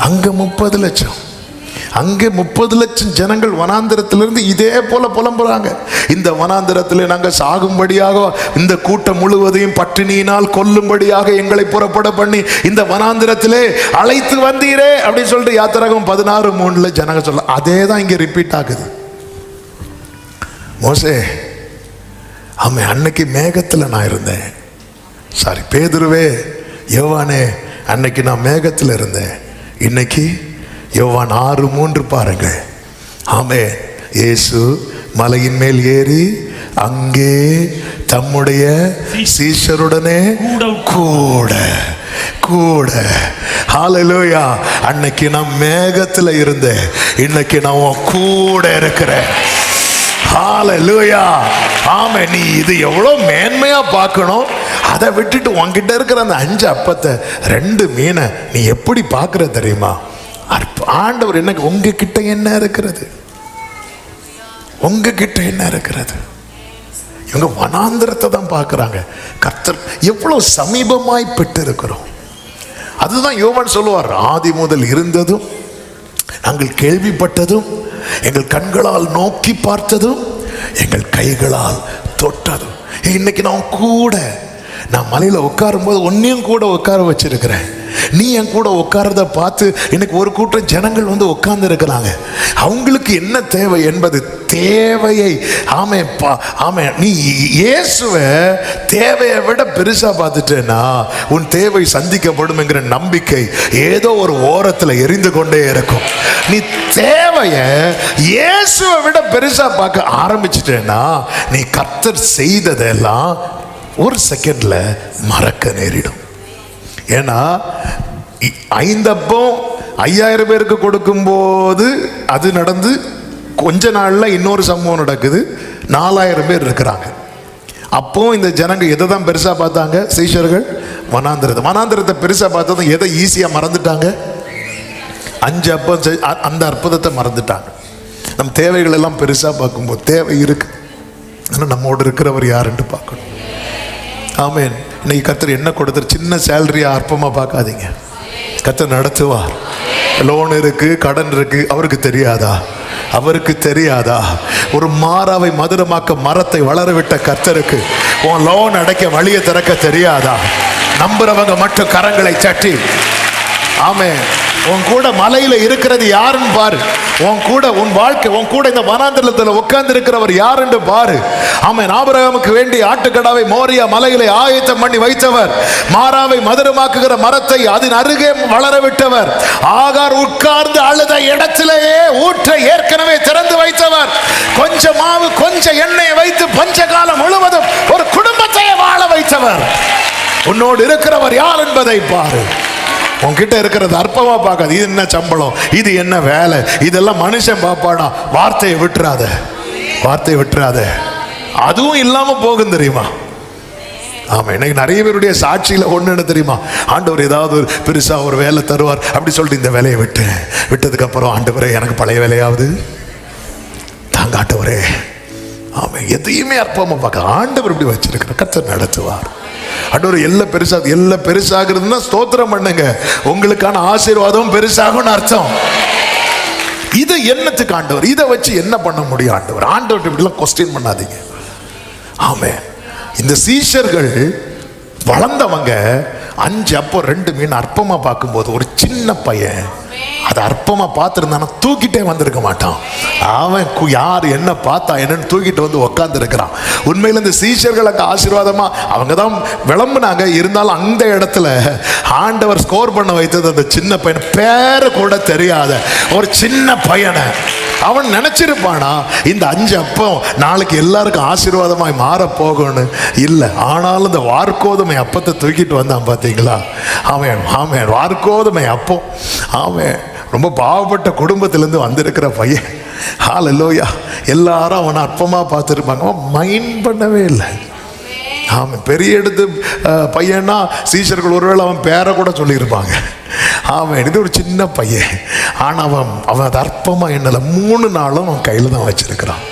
அங்க 30 லட்சம். அங்கே 30 லட்சம் ஜனங்கள் வனாந்திரத்திலிருந்து இதே போல புலம்புறாங்க. இந்த வனாந்திரத்தில் நாங்கள் சாகும்படியாக, இந்த கூட்டம் முழுவதையும் பட்டினியினால் கொல்லும்படியாக எங்களை புறப்பட பண்ணி இந்த வனாந்திரத்திலே அழைத்து வந்தீரே அப்படின்னு சொல்லிட்டு யாத்திராகமம் 16:3 ஜனங்க சொல்ல. அதே தான் இங்கே ரிப்பீட் ஆகுது. மோசே, ஆமே, அன்னைக்கு மேகத்தில் நான் இருந்தேன். சாரி, பேதுருவே, யோவானே, அன்னைக்கு நான் மேகத்தில் இருந்தேன். இன்னைக்கு யோவான் 6:3 பாருங்கள். ஆமே, இயேசு மலையின் மேல் ஏறி அங்கே தம்முடைய சீஷருடனே கூட கூட. ஹல்லேலூயா. அன்னைக்கு நான் மேகத்தில் இருந்தேன், இன்னைக்கு நான் உன் கூட இருக்கிறேன். ஹல்லேலூயா. ஆமே, நீ இது எவ்வளோ மேன்மையா பார்க்கணும். அதை விட்டுட்டு உன்கிட்ட இருக்கிற அந்த 5 அப்பத்தை 2 மீனை நீ எப்படி பார்க்கிற தெரியுமா? ஆண்டவர் என்ன, உங்ககிட்ட என்ன இருக்கிறது? உங்ககிட்ட என்ன இருக்கிறது? இவங்க வனாந்திரத்தை தான் பார்க்கிறாங்க. கர்த்தர் எவ்வளவு சமீபமாய் பெற்று இருக்கிறோம். அதுதான் யோவான் சொல்லுவார், ஆதி முதல் இருந்ததும், நாங்கள் கேள்விப்பட்டதும், எங்கள் கண்களால் நோக்கி பார்த்ததும், எங்கள் கைகளால் தொட்டதும். இன்னைக்கு நான் மலையில உட்காரும் போது ஒன்னையும் கூட உட்கார வச்சிருக்கிறேன். நீ என் கூட உட்கார்றத பார்த்து எனக்கு ஒரு கூட்டம் ஜனங்கள் வந்து உட்கார்ந்து இருக்கிறாங்க. அவங்களுக்கு என்ன தேவை என்பது தேவையை, ஆமே, நீ இயேசுவை தேவையை விட பெருசா பார்த்துட்டேன்னா உன் தேவை சந்திக்கப்படும் என்கிற நம்பிக்கை ஏதோ ஒரு ஓரத்தில் எரிந்து கொண்டே இருக்கும். நீ தேவையை இயேசுவை விட பெருசா பார்க்க ஆரம்பிச்சிட்டேன்னா நீ கர்த்தர் செய்ததெல்லாம் ஒரு செகண்ட்ல மறக்க நேரிடும். ஏன்னா 5 அப்பம் 5000 பேருக்கு கொடுக்கும் போது அது நடந்து கொஞ்ச நாள்ல இன்னொரு சம்பவம் நடக்குது. 4000 பேர் இருக்கிறாங்க. அப்போ இந்த ஜனங்க எதை தான் பெருசா பார்த்தாங்க? சீஷர்கள் வனாந்திரத்தை பெருசா பார்த்ததும் எதை ஈஸியா மறந்துட்டாங்க? 5 அப்பம் அந்த அற்புதத்தை மறந்துட்டாங்க. நம் தேவைகள் எல்லாம் பெருசா பார்க்கும்போது தேவை இருக்கு, ஆனால் நம்மோடு இருக்கிறவர் யாருன்னு பார்க்கணும். ஆமென். இன்னைக்கு கர்த்தர் என்ன கொடுத்தார்? சின்ன சேலரியா அற்பமா பார்க்காதீங்க. கர்த்தர் நடத்துவார். லோன் இருக்கு, கடன் இருக்கு, அவருக்கு தெரியாதா? அவருக்கு தெரியாதா? ஒரு மாறாவை மதுரமாக்க மரத்தை வளர விட்ட கர்த்தருக்கு உன் லோன் அடைக்க வழியை திறக்க தெரியாதா? நம்புறவங்க மட்டும் கரங்களை தட்டி ஆமென். உன் கூட மலையில இருக்கிறது யாருன்னு பாரு. உன் கூட உன் வாழ்க்கை, உன் கூட இந்த வனாந்திரத்தில் உட்கார்ந்து இருக்கிறவர் யாருன்னு பாரு. ஆமென். ஆபிரகாமுக்கு வேண்டி ஆட்டுக்கடாவை மோரியா மலையிலே ஆயத்தம் பண்ணி வைத்தவர், மாறாவை மதுரமாக்குகிற மரத்தை அதன் அருகே வளர விட்டவர், ஆகார் உட்கார்ந்து அழுத இடத்திலேயே ஊற்றை ஏற்கனவே திறந்து வைத்தவர், கொஞ்சம் மாவு கொஞ்சம் எண்ணெயை வைத்து பஞ்ச காலம் முழுவதும் ஒரு குடும்பத்தையே வாழ வைத்தவர். உன்னோடு இருக்கிறவர் யார் என்பதை பாரு. உன்கிட்ட இருக்கிறது அற்பமா பார்க்காது. இது என்ன சம்பளம், இது என்ன வேலை, இதெல்லாம் மனுஷன் பார்ப்பானா? வார்த்தையை விட்டுறாத, வார்த்தையை விட்டுறாத. அதுவும் இல்லாம போகும் தெரியுமா? ஆமா, இன்னைக்கு நிறைய பேருடைய சாட்சியில ஒண்ணு என்ன தெரியுமா? ஆண்டவர் ஏதாவது ஒரு பெருசா ஒரு வேலை தருவார் அப்படி சொல்லிட்டு இந்த வேலையை விட்டதுக்கு அப்புறம், ஆண்டவரே எனக்கு பழைய வேலையாவது தாங்க ஆண்டவரே. ஆமா, எதையுமே அற்பமா பார்க்க ஆண்டவர் இப்படி வச்சிருக்கிற. கர்த்தர் நடத்துவார். ஆண்டவர் எல்லாம் பெருசாகிறதுன்னா ஸ்தோத்திரம் பண்ணுங்க. உங்களுக்கான ஆசீர்வாதம் பெருசாகும்னு அர்த்தம். இது என்னத்துக்கு ஆண்டவர்? இதை வச்சு என்ன பண்ண முடியும் ஆண்டவர்? ஆண்டவர் இப்படிலாம் கொஸ்டின் பண்ணாதீங்க. ஆமே, இந்த சீஷர்கள் வளர்ந்தவங்க 5 அப்பம் 2 மீன் அற்பமா பார்க்கும்போது ஒரு சின்ன பையன் அதை அற்பமா பார்த்துருந்தானா தூக்கிட்டே வந்திருக்க மாட்டான். அவன் யார் என்ன பார்த்தா என்னன்னு தூக்கிட்டு வந்து உட்கார்ந்து இருக்கிறான். உண்மையில இந்த சீஷர்கள் அங்கே ஆசீர்வாதமா அவங்க தான் விளம்புனாங்க. இருந்தாலும் அந்த இடத்துல ஆண்டவர் ஸ்கோர் பண்ண வைத்தது அந்த சின்ன பையன், பேரு கூட தெரியாத ஒரு சின்ன பையனை. அவன் நினைச்சிருப்பானா இந்த 5 அப்பம் நாளைக்கு எல்லாருக்கும் ஆசீர்வாதமாய் மாற போகணும். இல்லை, ஆனாலும் இந்த வார்கோதுமை அப்பத்தை தூக்கிட்டு வந்தான் பார்த்தீங்களா? அவன் வார்கோதுமை அப்பம். அவன் ரொம்ப பாவப்பட்ட குடும்பத்திலேருந்து வந்திருக்கிற பையன். ஹல்லேலூயா. எல்லாரும் அவனை அற்பமாக பார்த்துருப்பாங்க. அவன் மைண்ட் பண்ணவே இல்லை. ஆமாம், பெரிய எடுத்து பையன்னா சீஷர்கள் ஒருவேளை அவன் பேரை கூட சொல்லியிருப்பாங்க. ஆமாம், இது ஒரு சின்ன பையன், ஆனால் அவன் அது அற்பமாக எண்ணலை. 3 நாளும் அவன் கையில் தான் வச்சிருக்கிறான்.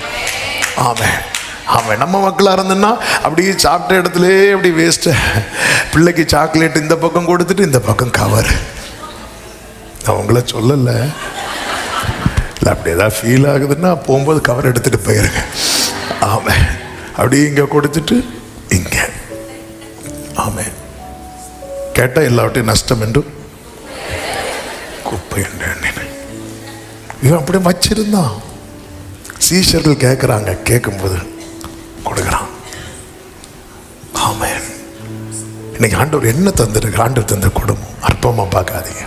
ஆமாம் ஆமாம். நம்ம மக்களாக இருந்தோன்னா அப்படியே சாப்பிட்ட இடத்துலே அப்படி வேஸ்ட்டு, பிள்ளைக்கு சாக்லேட் இந்த பக்கம் கொடுத்துட்டு இந்த பக்கம் கவர். அவங்கள சொல்லலை, இல்லை அப்படி ஏதாவது ஃபீல் ஆகுதுன்னா போகும்போது கவர் எடுத்துகிட்டு போயிருங்க. ஆமாம், அப்படியே இங்கே கொடுத்துட்டு இங்கே. ஆமாம், கேட்டால் எல்லாவற்றையும் நஷ்டம் என்று குப்பை என்று இவன் அப்படியே வச்சிருந்தான். சீஷர்கள் கேட்குறாங்க, கேட்கும்போது கொடுக்குறான். ஆமாம், இன்னைக்கு ஆண்டவர் என்ன தந்துருக்கு? ஆண்டவர் தந்த குடும்பம் அற்பமாக பார்க்காதீங்க.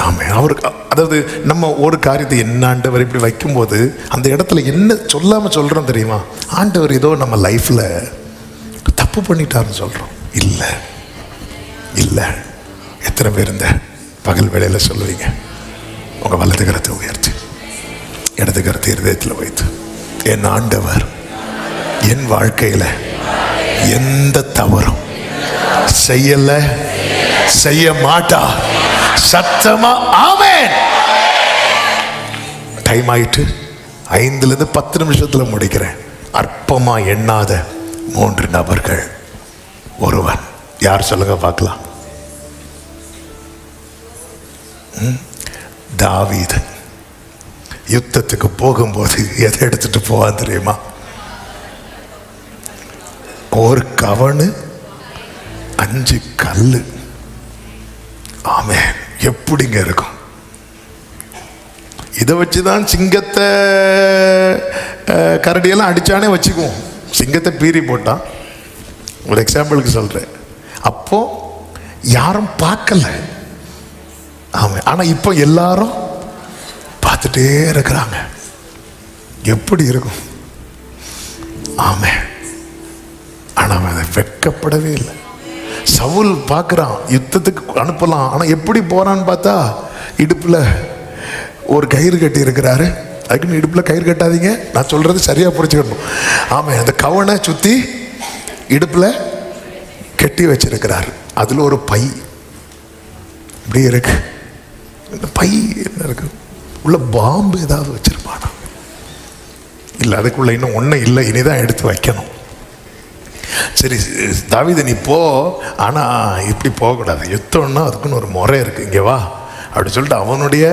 ஆமாம், அவருக்கு அதாவது நம்ம ஒரு காரியத்தை என்ன ஆண்டவர் இப்படி வைக்கும்போது அந்த இடத்துல என்ன சொல்லாமல் சொல்கிறோம் தெரியுமா? ஆண்டவர் ஏதோ நம்ம லைஃப்பில் தப்பு பண்ணிட்டாருன்னு சொல்கிறோம். இல்லை இல்லை. எத்தனை பேர் இந்த பகல் வேளையில் சொல்லுவீங்க, உங்கள் வலது கரத்தை உயர்த்தி இடது கரத்தை இருதயத்தில் வைத்து, என் ஆண்டவர் என் வாழ்க்கையில் எந்த தவறும் செய்யலை, செய்ய மாட்டா, சத்தமா ஆமென். டைம் ஆயிட்டு 5லிருந்து 10 நிமிஷத்தில் முடிக்கிறேன். அற்பமா எண்ணாத 3 நபர்கள். ஒருவன் யார் சொல்லுங்க பார்க்கலாம்? தாவீது யுத்தத்துக்கு போகும்போது எதை எடுத்துட்டு போவான் தெரியுமா? ஒரு கவனு 5 கல்லு. ஆமென். எப்படிங்க இருக்கும்? இதை வச்சுதான் சிங்கத்தை கரடியெல்லாம் அடிச்சானே வச்சுக்குவோம். சிங்கத்தை பீறி போட்டான். ஒரு எக்ஸாம்பிளுக்கு சொல்றேன். அப்போ யாரும் பார்க்கல. ஆமாம், ஆனால் இப்போ எல்லாரும் பார்த்துட்டே இருக்கிறாங்க. எப்படி இருக்கும்? ஆமாம். ஆனால் அவன் அதை வெட்கப்படவே இல்லை. சவுல் பார்க்குறான், யுத்தத்துக்கு அனுப்பலாம், ஆனால் எப்படி போறான்னு பார்த்தா இடுப்பில் ஒரு கயிறு கட்டி இருக்கிறாரு. அதுக்குன்னு இடுப்பில் கயிறு கட்டாதீங்க, நான் சொல்றது சரியா புரிச்சுக்கணும். ஆமாம், அந்த கவனை சுற்றி இடுப்பில் கட்டி வச்சிருக்கிறாரு. அதில் ஒரு பை இப்படி இருக்கு. இந்த பை என்ன இருக்கு? உள்ள பாம்பு ஏதாவது வச்சிருப்பானா? இல்லை, அதுக்குள்ள இன்னும் ஒன்றும் இல்லை, இனிதான் எடுத்து வைக்கணும். சரி தாவீது நீ போ, ஆனால் இப்படி போகக்கூடாது, யுத்தம்னா அதுக்குன்னு ஒரு முறை இருக்குது, இங்கே வா அப்படி சொல்லிட்டு அவனுடைய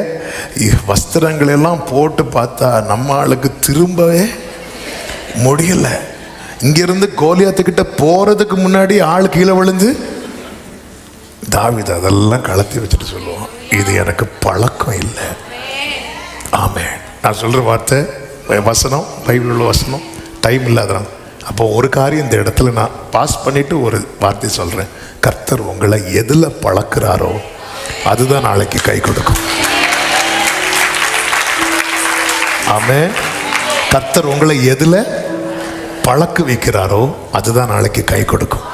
வஸ்திரங்கள் எல்லாம் போட்டு பார்த்தா நம்ம ஆளுக்கு திரும்பவே முடியல. இங்கிருந்து கோலியாத்துக்கிட்ட போகிறதுக்கு முன்னாடி ஆள் கீழே விழுந்து, தாவீது அதெல்லாம் கலத்தி வச்சுட்டு சொல்லுவான், இது எனக்கு பழக்கம் இல்லை. ஆமே, நான் சொல்கிற வார்த்தை வசனம், பைபிள் உள்ள வசனம், டைம் இல்லாதான். அப்போ ஒரு காரியம் இந்த இடத்துல நான் பாஸ் பண்ணிட்டு ஒரு வார்த்தை சொல்கிறேன். கர்த்தர் உங்களை எதில் பழக்கிறாரோ அதுதான் நாளைக்கு கை கொடுக்கும். ஆமே, கர்த்தர் உங்களை எதில் பழக்க வைக்கிறாரோ அதுதான் நாளைக்கு கை கொடுக்கும்.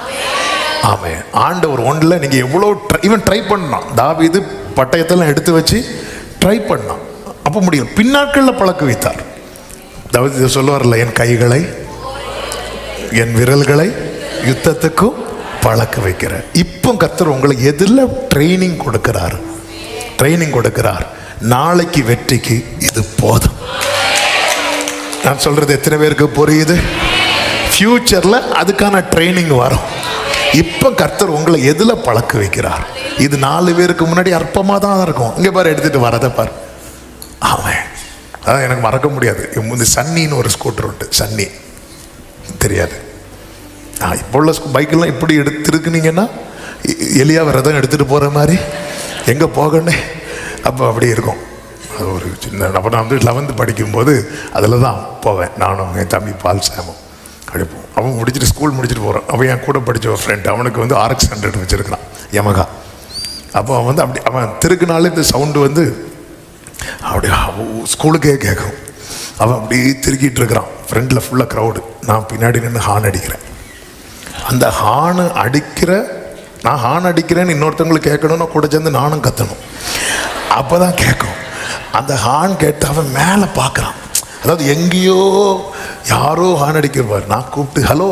ஆமே, ஆண்டவர் ஒன்றில் நீங்கள் எவ்வளோ ஈவன் ட்ரை பண்ணலாம். தாவீது பட்டயத்தெல்லாம் எடுத்து வச்சு ட்ரை பண்ணான், அப்போ முடியும். பின்னாட்களில் பழக்க வைத்தார். தாவீது சொல்லுவார்ல, என் கைகளை என் விரல்களை யுத்தத்துக்கும் பழக்க வைக்கிற. இப்போ கர்த்தர் உங்களை எதில் ட்ரைனிங் கொடுக்கிறார், ட்ரைனிங் கொடுக்கிறார். நாளைக்கு வெற்றிக்கு இது போதும். நான் சொல்றது எத்தனை பேருக்கு புரியுது? ஃபியூச்சர்ல அதுக்கான ட்ரைனிங் வரும். இப்போ கர்த்தர் உங்களை எதில் பழக்க வைக்கிறார். இது 4 பேருக்கு முன்னாடி அற்பமாக தான் இருக்கும். இங்கே பாரு, எடுத்துட்டு வரதை பாரு. ஆமாம், அதான் எனக்கு மறக்க முடியாது. இந்த சன்னின்னு ஒரு ஸ்கூட்டர் உண்டு, சன்னி தெரியாது. இப்போ உள்ள பைக்கெல்லாம் இப்படி எடுத்துருக்குனீங்கன்னா எலியாக ரதம் எடுத்துகிட்டு போகிற மாதிரி எங்கே போகணே அப்போ அப்படி இருக்கும். அது ஒரு சின்ன, அப்போ நான் வந்து 11th படிக்கும்போது அதில் தான் போவேன். நானும் என் தம்பி பால் சாமும் அப்படி போவோம். அவன் முடிச்சுட்டு ஸ்கூல் முடிச்சுட்டு போகிறான். அவன் என் கூட படித்த ஒரு ஃப்ரெண்ட், அவனுக்கு வந்து RX 100 வச்சுருக்கிறான், யமகா. அப்போ அவன் வந்து அப்படி அவன் திருக்குனாலே இந்த சவுண்டு வந்து அப்படியே ஸ்கூலுக்கே கேட்கும். அவன் அப்படியே திருக்கிட்டு இருக்கிறான். ஃப்ரெண்டில் ஃபுல்லாக க்ரௌடு, நான் பின்னாடி நின்று ஹார்ன் அடிக்கிறேன். அந்த ஹார்ன் அடிக்கிற, நான் ஹார்ன் அடிக்கிறேன்னு இன்னொருத்தவங்களுக்கு கேட்கணும்னா கூட சேர்ந்து நானும் கத்தணும், அப்போ தான் கேட்கும். அந்த ஹார்ன் கேட்டு அவன் மேலே பார்க்குறான். அதாவது எங்கேயோ யாரோ ஹார்ன் அடிக்கிறவார். நான் கூப்பிட்டு ஹலோ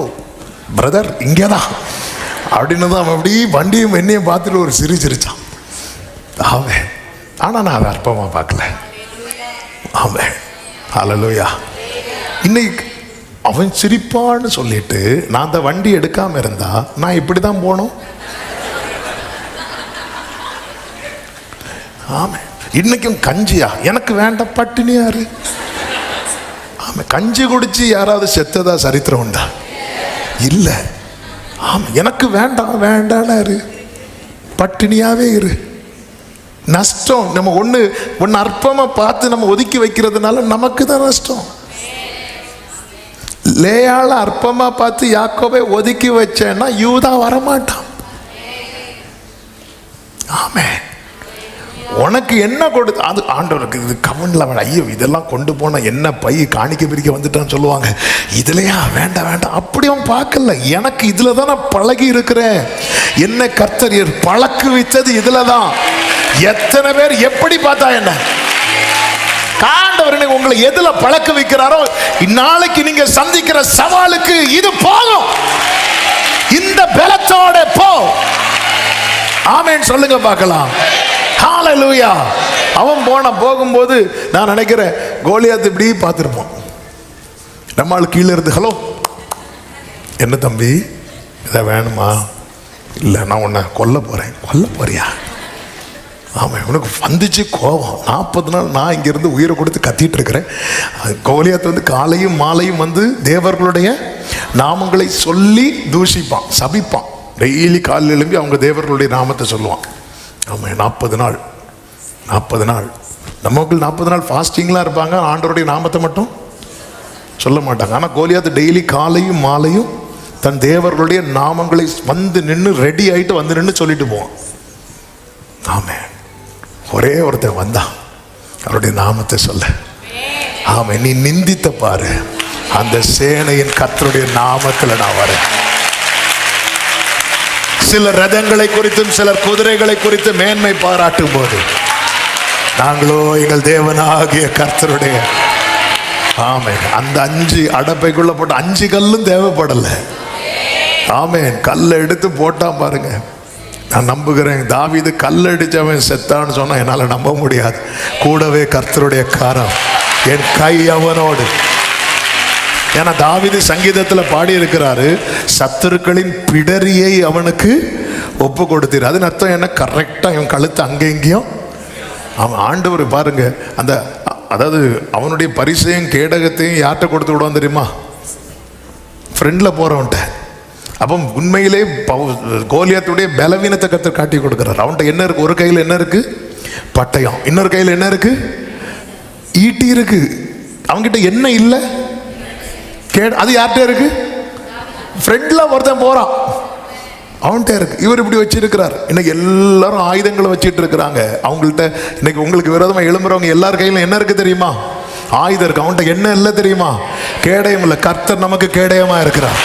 பிரதர் இங்கேதான் அப்படின்னு தான் அவன் அப்படி வண்டியும் என்னையும் பார்த்துட்டு ஒரு சிரிச்சான். ஆமே, ஆனால் நான் அதை அற்பமாக பார்க்கல. ஆமே, ஹல்லேலூயா. இன்னைக்கு அவன் சிரிப்பான்னு சொல்லிட்டு நான் அந்த வண்டி எடுக்காம இருந்தா நான் இப்படி தான் போனோம். ஆமே, இன்னைக்கும் கஞ்சியா எனக்கு வேண்டாம், பட்டினியாரு. ஆமா, கஞ்சி குடிச்சு யாராவது செத்ததா சரித்திரம் உண்டா? இல்ல. ஆமா, எனக்கு வேண்டாம் வேண்டான்னு பட்டினியாவே இரு. நஷ்டம். நம்ம ஒன்று அற்பமா பார்த்து நம்ம ஒதுக்கி வைக்கிறதுனால நமக்கு தான் நஷ்டம். லேயால அற்பமா பார்த்து யாக்கோபை ஒதுக்கி வச்சேன்னா யூதா வரமாட்டான். ஆமே, உனக்கு என்ன கொடுத்து அது ஆண்டவருக்கு இது கவனில் வேண்டாம். ஐயோ, இதெல்லாம் கொண்டு போன என்ன பை காணிக்க பிரிக்க வந்துட்டான்னு சொல்லுவாங்க. இதுலையா வேண்டாம் வேண்டாம், அப்படி அவன் பார்க்கல. எனக்கு இதுல தான் நான் பழகி இருக்கிறேன். என்ன கர்த்தர் பழக்கு வைத்தது இதுல தான். எத்தனை பேர் எப்படி பார்த்தா என்ன, ஆண்டவர் உங்களை எதுல பழக்க வைக்கிறாரோ நாளைக்கு நீங்க சந்திக்கிற சவாலுக்கு இது போதும். இந்த பலத்தோட போ. ஆமென் சொல்லுங்க பார்க்கலாம். ஹல்லேலூயா. அவன் போகும்போது நான் நினைக்கிறேன் கோலியாத் இப்படி பார்த்திருப்போம். நம்மால் கீழே இருந்து, ஹலோ என்ன தம்பி இதை வேணுமா? இல்லை, நான் உன்னை கொல்ல போறேன். கொல்ல போறியா? ஆமாம், உனக்கு வந்துச்சு கோபம். 40 நாள் நான் இங்கேருந்து உயிரை கொடுத்து கத்திட்டு இருக்கிறேன். கோலியாத் வந்து காலையும் மாலையும் வந்து தேவர்களுடைய நாமங்களை சொல்லி தூஷிப்பான், சபிப்பான். டெய்லி காலையில் எழும்பி அவங்க தேவர்களுடைய நாமத்தை சொல்லுவான். ஆமாம், 40 நாள். நமக்கு 40 நாள் ஃபாஸ்டிங்லாம் இருப்பாங்க, ஆண்டவருடைய நாமத்தை மட்டும் சொல்ல மாட்டாங்க. ஆனால் கோலியாத் டெய்லி காலையும் மாலையும் தன் தேவர்களுடைய நாமங்களை வந்து நின்று ரெடி ஆகிட்டு வந்து நின்று சொல்லிட்டு போவான். ஆமே, ஒரே ஒருத்தன் வந்தான் அவருடைய நாமத்தை சொல்ல. ஆமே, நீ நிந்தித்த பாரு, அந்த சேனையின் கர்த்தருடைய நாமத்தில் நான் வரேன். சிலர் ரதங்களை குறித்தும் சிலர் குதிரைகளை குறித்து மேன்மை பாராட்டும் போது நாங்களோ எங்கள் தேவனாகிய கர்த்தருடைய. ஆமே, அந்த 5 அடப்பைக்குள்ள போட்டு 5 கல்லும் தேவைப்படலை. ஆமே, கல்லை எடுத்து போட்டான் பாருங்க. நான் நம்புகிறேன் தாவீது கல்லடிச்சவன் செத்தான்னு சொன்னா என்னால் நம்ப முடியாது. கூடவே கர்த்தருடைய கரம், என் கை அவனோடு. ஏன்னா தாவீது சங்கீதத்தில் பாடி இருக்கிறாரு, சத்துருக்களின் பிடரியை அவனுக்கு ஒப்பு கொடுத்தீர். அதுன்னு அர்த்தம் என்ன? கரெக்டாக இவன் கழுத்து அங்கே இங்கேயும். அவன் ஆண்டவர் பாருங்க, அந்த அதாவது அவனுடைய பரிசையும் கேடகத்தையும் யார்கிட்ட கொடுத்து விடுவான் தெரியுமா? ஃப்ரெண்டில் போகிறவன்ட்ட. அப்போ உண்மையிலே கோலியாத்துடைய பலவீனத்தை கர்த்தர் காட்டி கொடுக்கிறார். அவன்கிட்ட என்ன இருக்கு? ஒரு கையில் என்ன இருக்கு? பட்டயம். இன்னொரு கையில் என்ன இருக்கு? ஈட்டி இருக்கு. அவன்கிட்ட என்ன இல்லை? அது யார்கிட்ட இருக்கு? ஃப்ரெண்ட்ல ஒருத்தன் போறான், அவன்கிட்ட இருக்கு. இவர் இப்படி வச்சிருக்கிறார். இன்னைக்கு எல்லாரும் ஆயுதங்களை வச்சிட்டு இருக்கிறாங்க. அவங்கள்ட்ட இன்னைக்கு உங்களுக்கு விரோதமாக எழும்புறவங்க எல்லார் கையிலும் என்ன இருக்கு தெரியுமா? ஆயுதம் இருக்கு. அவன்கிட்ட என்ன இல்லை தெரியுமா? கேடயம் இல்லை. கர்த்தர் நமக்கு கேடயமா இருக்கிறார்.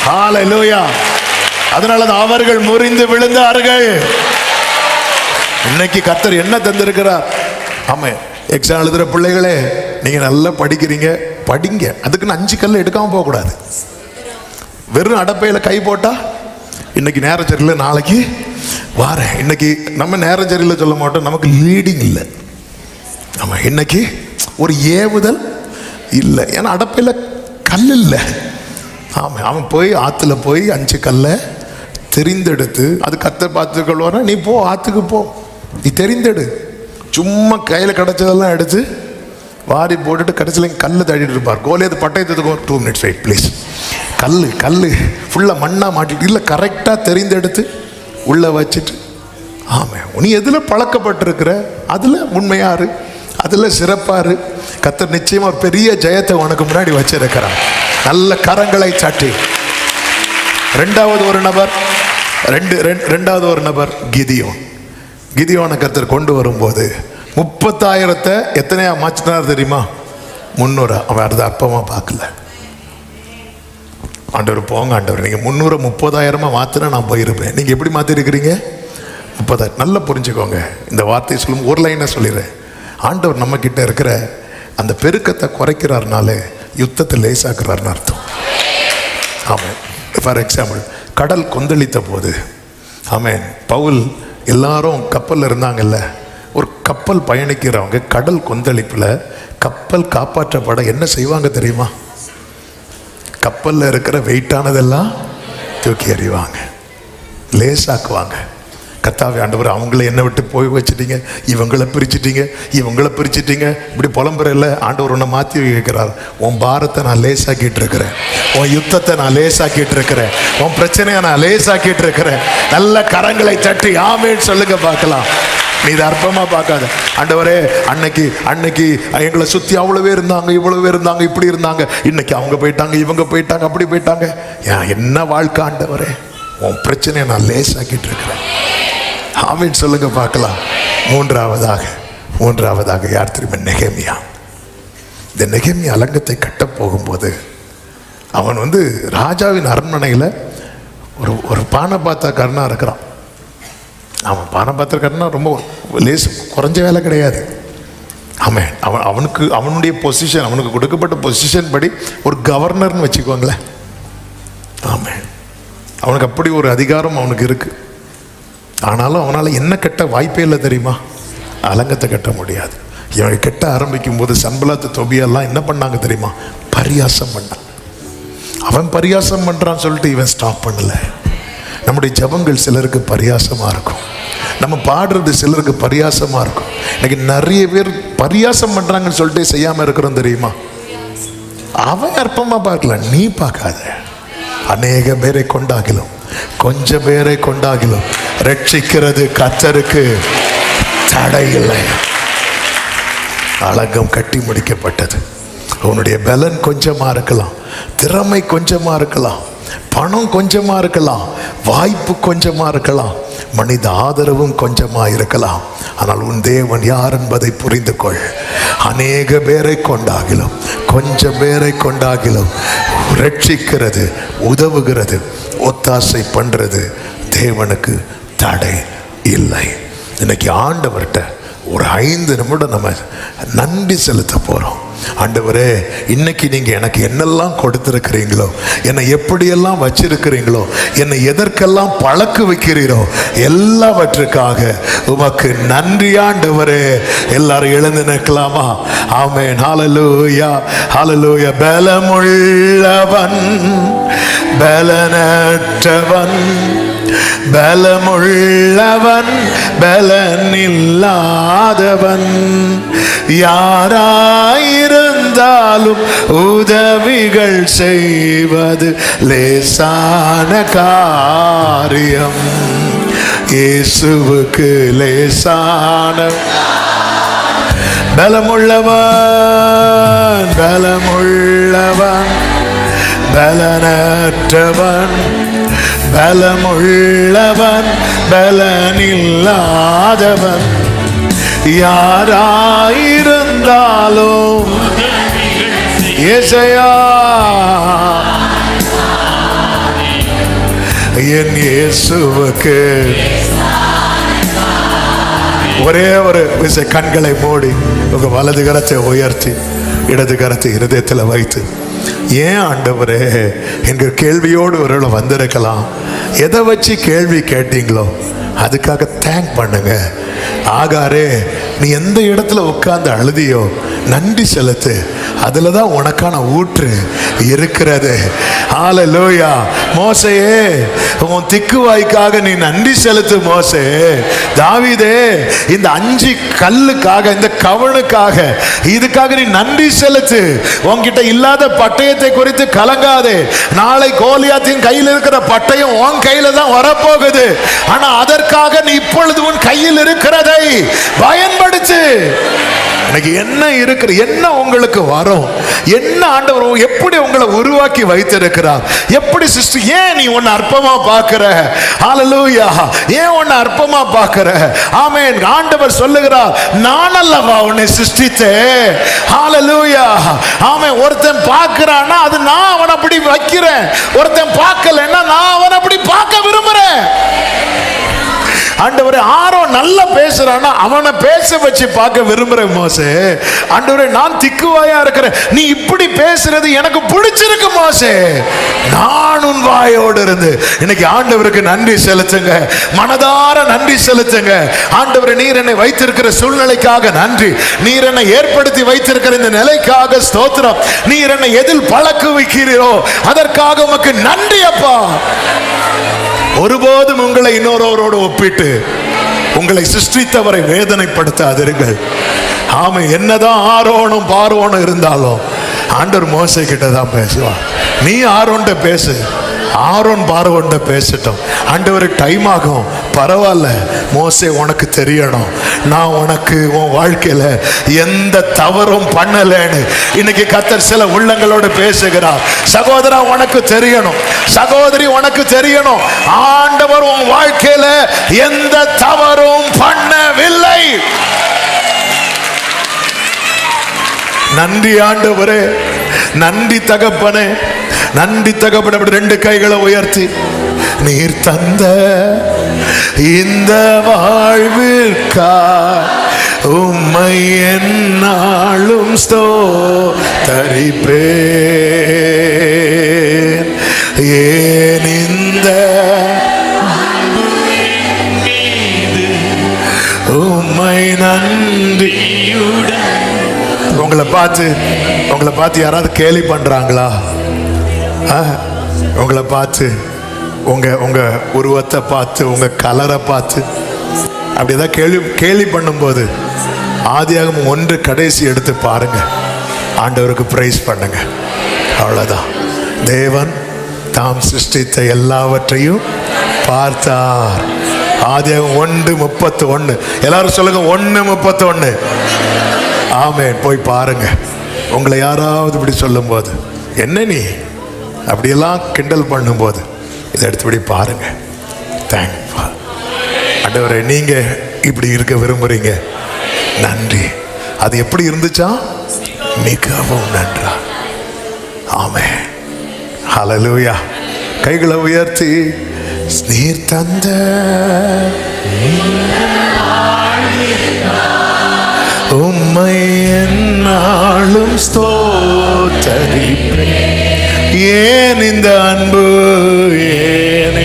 ஹல்லேலூயா. அதனால அவர்கள் முறிந்து விழுந்தார்கள். இன்னைக்கு கர்த்தர் என்ன தந்திருக்கிறார்? ஆமா, எக்ஸாம் எழுதுற பிள்ளைகளே, நீங்க நல்லா படிக்கிறீங்க, படிங்க. அதுக்குன்னு 5 கல்லை எடுக்காம போக கூடாது. வெறும் அடப்பையில கை போட்டா இன்னைக்கு நேரம் சரியில்லை, நாளைக்கு வாரேன். இன்னைக்கு நம்ம நேரம் சரியில்லை சொல்ல மாட்டோம், நமக்கு லீடிங் இல்லை. ஆமா, இன்னைக்கு ஒரு ஏவுதல் இல்லை. ஏன்னா அடப்பையில கல் இல்லை. ஆமா, அவன் போய் ஆற்றுல போய் 5 கல்லை தெரிந்தெடுத்து, அது கர்த்தர் பார்த்துக்கொள்வாரா? நீ போ, ஆற்றுக்கு போ, நீ தெரிந்தெடு. சும்மா கையில் கிடச்சதெல்லாம் எடுத்து வாரி போட்டுட்டு கடைசியில் கல்லை தள்ளிட்டு இருப்பார். கோலியாத் பட்டயத்துக்கு 2 minutes வெயிட் ப்ளீஸ். கல் ஃபுல்லாக மண்ணாக மாட்டிட்டு இல்லை, கரெக்டாக தெரிந்தெடுத்து உள்ளே வச்சுட்டு. ஆமாம், நீ எதில் பழக்கப்பட்டிருக்கிற அதில் உண்மையாரு, அதில் சிறப்பாரு. கர்த்தர் நிச்சயமாக ஒரு பெரிய ஜெயத்தை உனக்கு முன்னாடி வச்சிருக்கிறான். நல்ல கரங்களை சாட்டி. ரெண்டாவது ஒரு நபர் கிதியோனை கர்த்தர் கொண்டு வரும்போது 30,000 எத்தனையா மாற்றினார் தெரியுமா? 300. அவன் அதை அற்பமாக பார்க்கல. ஆண்டவர் போங்க ஆண்டவர், நீங்கள் 300 30,000 மாற்றினா நான் போயிருப்பேன். நீங்கள் எப்படி மாற்றிருக்கிறீங்க? 30,000. நல்லா புரிஞ்சுக்கோங்க. இந்த வார்த்தை சொல்லும் ஒரு லைனை சொல்லிடுறேன். ஆண்டவர் நம்ம கிட்ட இருக்கிற அந்த பெருக்கத்தை குறைக்கிறாருனாலே யுத்தத்தை லேசாக்குறாருன்னு அர்த்தம். ஆமென். ஃபார் எக்ஸாம்பிள், கடல் கொந்தளித்த போது, ஆமென், பவுல் எல்லாரும் கப்பலில் இருந்தாங்கல்ல, ஒரு கப்பல் பயணிக்கிறவங்க கடல் கொந்தளிப்பில் கப்பல் காப்பாற்றப்பட என்ன செய்வாங்க தெரியுமா? கப்பலில் இருக்கிற வெயிட்டானதெல்லாம் தூக்கி எறிவாங்க, லேசாக்குவாங்க. கர்த்தாவே ஆண்டவர், அவங்கள என்னை விட்டு போய் வச்சுட்டீங்க, இவங்களை பிரிச்சுட்டீங்க, இவங்களை பிரிச்சுட்டீங்க, இப்படி புலம்புறல. ஆண்டவர் உன்னை மாற்றி வைக்கிறார். உன் பாரத்தை நான் லேசாக்கிட்டு இருக்கிறேன், உன் யுத்தத்தை நான் லேசாக்கிட்டு இருக்கிறேன், உன் பிரச்சனையை நான் லேசாக்கிட்டு இருக்கிறேன். நல்ல கரங்களை தட்டி ஆமென் சொல்லுங்க பார்க்கலாம். நீ இதை அற்பமாக பார்க்காத. ஆண்டவரே, அன்னைக்கு எங்களை சுற்றி அவ்வளோ இருந்தாங்க, இவ்வளோ இருந்தாங்க, இப்படி இருந்தாங்க, இன்னைக்கு அவங்க போயிட்டாங்க, இவங்க போயிட்டாங்க, அப்படி போயிட்டாங்க. என்ன வாழ்க்கை ஆண்டவரே, உன் பிரச்சனையை நான் லேசாக்கிட்டு இருக்கிறேன். ஆமென் சொல்லுங்க பார்க்கலாம். மூன்றாவதாக யார் தெரியுமா? நெகேமியா. இந்த நெகேமியா அலங்கத்தை கட்ட போகும்போது அவன் ராஜாவின் அரண்மனையில் ஒரு பானபாத்திரக்காரனாக இருக்கிறான். அவன் பானபாத்திரக்காரனா ரொம்ப லேசு, குறைஞ்ச வேலை கிடையாது. ஆமாம், அவனுடைய பொசிஷன், அவனுக்கு கொடுக்கப்பட்ட பொசிஷன் படி ஒரு கவர்னர்னு வச்சுக்குவாங்களேன். ஆமாம், அவனுக்கு அப்படி ஒரு அதிகாரம் அவனுக்கு இருக்கு. ஆனாலும் அவனால் என்ன கட்ட வாய்ப்பே இல்லை தெரியுமா? அலங்கத்தை கட்ட முடியாது. இவன் கட்ட ஆரம்பிக்கும் போது சன்பலாத்து தொபியெல்லாம் என்ன பண்ணாங்க தெரியுமா? பரியாசம் பண்ணான். அவன் பரியாசம் பண்ணுறான்னு சொல்லிட்டு இவன் ஸ்டாப் பண்ணலை. நம்முடைய ஜபங்கள் சிலருக்கு பரியாசமாக இருக்கும், நம்ம பாடுறது சிலருக்கு பரியாசமாக இருக்கும். இன்னைக்கு நிறைய பேர் பரியாசம் பண்ணுறாங்கன்னு சொல்லிட்டு செய்யாமல் இருக்கிறோம் தெரியுமா? அவன் அற்பமாக பார்க்கலாம், நீ பார்க்காத. அநேக பேரை கொண்டாகிலும் கொஞ்சம் பேரை கொண்டாகிலும் ரட்சிக்கிறது கர்த்தருக்கு தடை இல்லை. அலங்கம் கட்டி முடிக்கப்பட்டது. உன்னுடைய பலன் கொஞ்சமாக இருக்கலாம், திறமை கொஞ்சமாக இருக்கலாம், பணம் கொஞ்சமாக இருக்கலாம், வாய்ப்பு கொஞ்சமாக இருக்கலாம், மனித ஆதரவும் கொஞ்சமாக இருக்கலாம். ஆனால் உன் தேவன் யார் என்பதை புரிந்து கொள். அநேக பேரை கொண்டாகிலும் கொஞ்சம் பேரை கொண்டாகிலும் ரட்சிக்கிறது, உதவுகிறது, ஒத்தாசை பண்ணுறது தேவனுக்கு தடை இல்லை. இன்னைக்கு ஆண்டவர்கிட்ட ஒரு 5 நிமிடம் நம்ம நன்றி செலுத்த போகிறோம். ஆண்டவரே, இன்னைக்கு நீங்கள் எனக்கு என்னெல்லாம் கொடுத்துருக்கிறீங்களோ, என்னை எப்படியெல்லாம் வச்சிருக்கிறீங்களோ, என்னை எதற்கெல்லாம் பழக்க வைக்கிறீரோ எல்லாவற்றுக்காக உமக்கு நன்றி ஆண்டவரே. எல்லாரும் எழுந்து நிற்கலாமா? ஆமென். ஹல்லேலூயா, ஹல்லேலூயா. பலமுள்ளவன் பலனற்றவன், பலமுள்ளவன் பலனில்லாதவன், யாராயிருந்தாலும் உதவிகள் செய்வது லேசான காரியம். இயேசுவுக்கு லேசான. பலமுள்ளவன் பலமுள்ளவன் பலனற்றவன், பலமுள்ளவன் பலனில்லாதவன், யாராயிருந்தாலும் ஏசையா என் இயேசுவுக்கு. ஒரே ஒரு விஷயம், கண்களை மூடி உங்க வலது கரத்தை உயர்த்தி இடது கரத்தை இருதயத்தில் வைத்து, ஏன் ஆண்டவரே என்கிற கேள்வியோடு ஒரு வந்திருக்கலாம். எதை வச்சு கேள்வி கேட்டீங்களோ அதுக்காக தேங்க் பண்ணுங்க. ஆகாரே, நீ எந்த இடத்துல உட்கார்ந்து அழுதியோ நன்றி செலுத்து, அதுல தான் உனக்கான ஊற்று இருக்கிறது. ஹல்லேலூயா. மோசேயே, உன் திக்குவாய்க்காக நீ நன்றி செலுத்து. மோசே, தாவீதே, இந்த 5 கல்லுக்காக, இந்த கவனுக்காக, இதுக்காக நீ நன்றி செலுத்து. உன்கிட்ட இல்லாத பட்டயத்தை குறித்து கலங்காதே. நாளை கோலியாத்தின் கையில் இருக்கிற பட்டயம் உன் கையில தான் வரப்போகுது. ஆனா அதற்காக நீ இப்பொழுது உன் கையில் இருக்கிறதை பயன்படுத்து. எனக்கு என்ன இருக்கிற, என்ன உங்களுக்கு வரும், என்ன ஆண்டவர் எப்படி உங்களை உருவாக்கி வைத்திருக்கிறார், எப்படி சிஸ்டர், ஏன் நீ உன்னை அற்பமா பார்க்கிற? ஹல்லேலூயா. ஏன் உன்னை அற்பமா பார்க்கிற? ஆமென். ஆண்டவர் சொல்லுகிறார், நான் அல்லவா உன்னை சிருஷ்டித்தேன். ஹல்லேலூயா. ஆமென். ஒருத்தன் பார்க்கிறான்னா அது நான் அவனை அப்படி வைக்கிறேன், ஒருத்தன் பார்க்கலன்னா நான் அவனை அப்படி பார்க்க விரும்புறேன். ஆண்டவரே ஆரோன் நல்லா பேசுறான்னா அவனை பேச வச்சு பார்க்க விரும்புறேன் மோசே. ஆண்டவரே நான் திக்குவாயா இருக்கிறேன், நீ இப்படி பேசுறது எனக்கு பிடிச்சிருக்கு மோசே. நான் உன் வாயோடு இருந்து இன்னைக்கு ஆண்டவருக்கு நன்றி செலுத்துங்க, மனதார நன்றி செலுத்துங்க. ஆண்டவரே நீர் என்னை வைத்திருக்கிற சூழ்நிலைக்காக நன்றி, நீர் என்னை ஏற்படுத்தி வைத்திருக்கிற இந்த நிலைக்காக ஸ்தோத்திரம், நீர் என்னை எதில் பழக்க வைக்கிறீரோ அதற்காக உமக்கு நன்றி அப்பா. ஒருபோதும் உங்களை இன்னொருவரோடு ஒப்பிட்டு உங்களை சிருஷ்டித்தவரை வேதனைப்படுத்தாதீர்கள். ஆமா, என்னதான் ஆரோனும் பார்வோனும் இருந்தாலும் ஆண்டவர் மோசே கிட்ட தான் பேசுவார். நீ ஆரோன்ட்ட பேசு, ஆரோன் பார்வோன்ட்ட பேசட்டும். ஆண்டவருக்கு டைம் ஆகும், பரவாயில்ல மோசே, உனக்கு தெரியணும் நான் உனக்கு உன் வாழ்க்கையில எந்த தவறும் பண்ணலன்னு இன்னைக்கு கர்த்தர் சில உள்ளங்களோடு பேசுகிறார். சகோதரா உனக்கு தெரியணும், சகோதரி உனக்கு தெரியணும், ஆண்டவர் உன் வாழ்க்கையில எந்த தவறும் பண்ணவில்லை. நன்றி ஆண்டவரே, நன்றி தகப்பனே, நன்றி தகப்பனே. அப்படி ரெண்டு கைகளை உயர்த்தி, நீர் தந்த இந்த வாழ்விற்காய் உம்மை என்னாலும் ஸ்தோத்தரிப்பேன். ஏன் இந்த உம்மை நன்றியுடன். உங்களை பார்த்து யாராவது கேலி பண்றாங்களா? உங்களை பார்த்து, உங்க உருவத்தை பார்த்து, உங்க கலரை பார்த்து அப்படிதான் கேலி பண்ணும்போது ஆதியாகமம் 1 கடைசி எடுத்து பாருங்க, ஆண்டவருக்கு பிரைஸ் பண்ணுங்க. அவ்வளவுதான். தேவன் தாம் சிருஷ்டித்த எல்லாவற்றையும் பார்த்தார். ஆதியாகமம் 1:31. எல்லாரும் சொல்லுங்க 1:31. ஆமென். போய் பாருங்க. உங்களை யாராவது இப்படி சொல்லும் போது, என்ன நீ அப்படியெல்லாம் கிண்டல் பண்ணும்போது இதை எடுத்துபடி பாருங்க. தேங்க்ஸ் ஆண்டவரே, நீங்க இப்படி இருக்க விரும்புறீங்க, நன்றி. அது எப்படி இருந்துச்சா? மிகவும் நன்றா. ஆமென். ஹல்லேலூயா. கைகளை உயர்த்தி, நீர் தந்த உம்மை என்னாலும் ஸ்தோத்தரிப்பேன். ஏன் இந்த அன்பு, ஏன்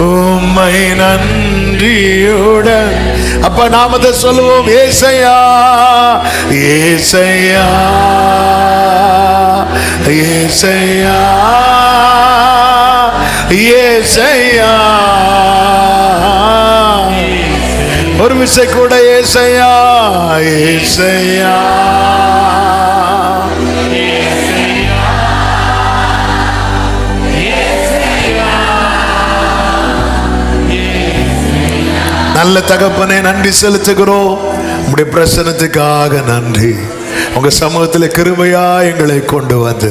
உம்மை நன்றியுடன். அப்ப நாம அதை சொல்லுவோம், ஏசையா ஏசையா ஏசையா ஏசையா. ஒரு விசை கூட ஏசையா ஏசையா. நல்ல தகப்பனே, நன்றி செலுத்துகிறோம். உங்களுடைய பிரசன்னத்துக்காக நன்றி. உங்க சமூகத்தில் கிருபையா எங்களை கொண்டு வந்து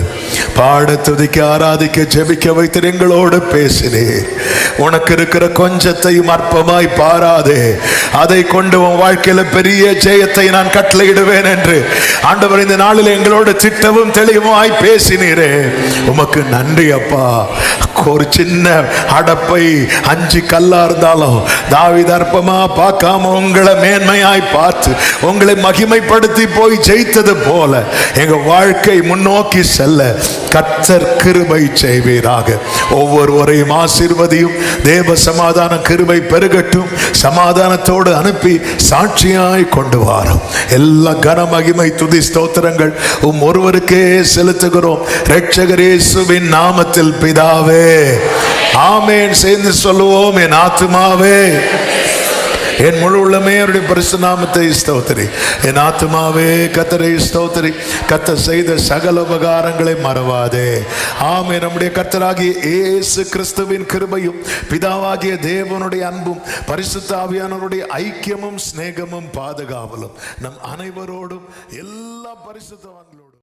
பாட, துதிக்க, ஆராதிக்க, ஜெபிக்க வைத்து எங்களோடு பேசினேன். உனக்கு இருக்கிற கொஞ்சத்தையும் அற்பமாய் பாராதே, அதை கொண்டு உன் வாழ்க்கையில பெரிய ஜெயத்தை நான் கட்டளையிடுவேன் என்று ஆண்டவர் இந்த நாளில் எங்களோடு திட்டவும் தெளிவுமாய் பேசினீரே. உமக்கு நன்றி அப்பா. ஒரு சின்ன அடப்பை 5 கல்லா இருந்தாலும் தாவீது அற்பமா பார்க்காம உங்களை மேன்மையாய் பார்த்து உங்களை மகிமைப்படுத்தி போய் ஜெயித்தது போல எங்க வாழ்க்கை முன்னோக்கி செல்ல கர்த்தர் கிருபை செய்வீராக. ஒவ்வொருவரையும் ஆசீர்வதியும். தேவ சமாதான கிருபை பெருகட்டும். சமாதானத்தோடு அனுப்பி சாட்சியாய் கொண்டு வாரும். எல்லா கன மகிமை துதி ஸ்தோத்திரங்கள் ஒருவருக்கே செலுத்துகிறோம், இரட்சகர் இயேசுவின் நாமத்தில் பிதாவே, ஆமென். சேர்ந்து சொல்லுவோம், என் ஆத்துமாவே என் முழு உள்ளமே அவருடைய பரிசுத்த நாமத்தை ஸ்தோத்திரி. என் ஆத்துமாவே கர்த்தரை ஸ்தோத்திரி. கர்த்தர் செய்த சகல உபகாரங்களை மறவாதே. ஆமென். நம்முடைய கர்த்தராகிய இயேசு கிறிஸ்துவின் கிருபையும் பிதாவாகிய தேவனுடைய அன்பும் பரிசுத்த ஆவியானவருடைய ஐக்கியமும் சிநேகமும் பாதுகாவலும் நம் அனைவரோடும் எல்லா பரிசுத்தவான்களோடும்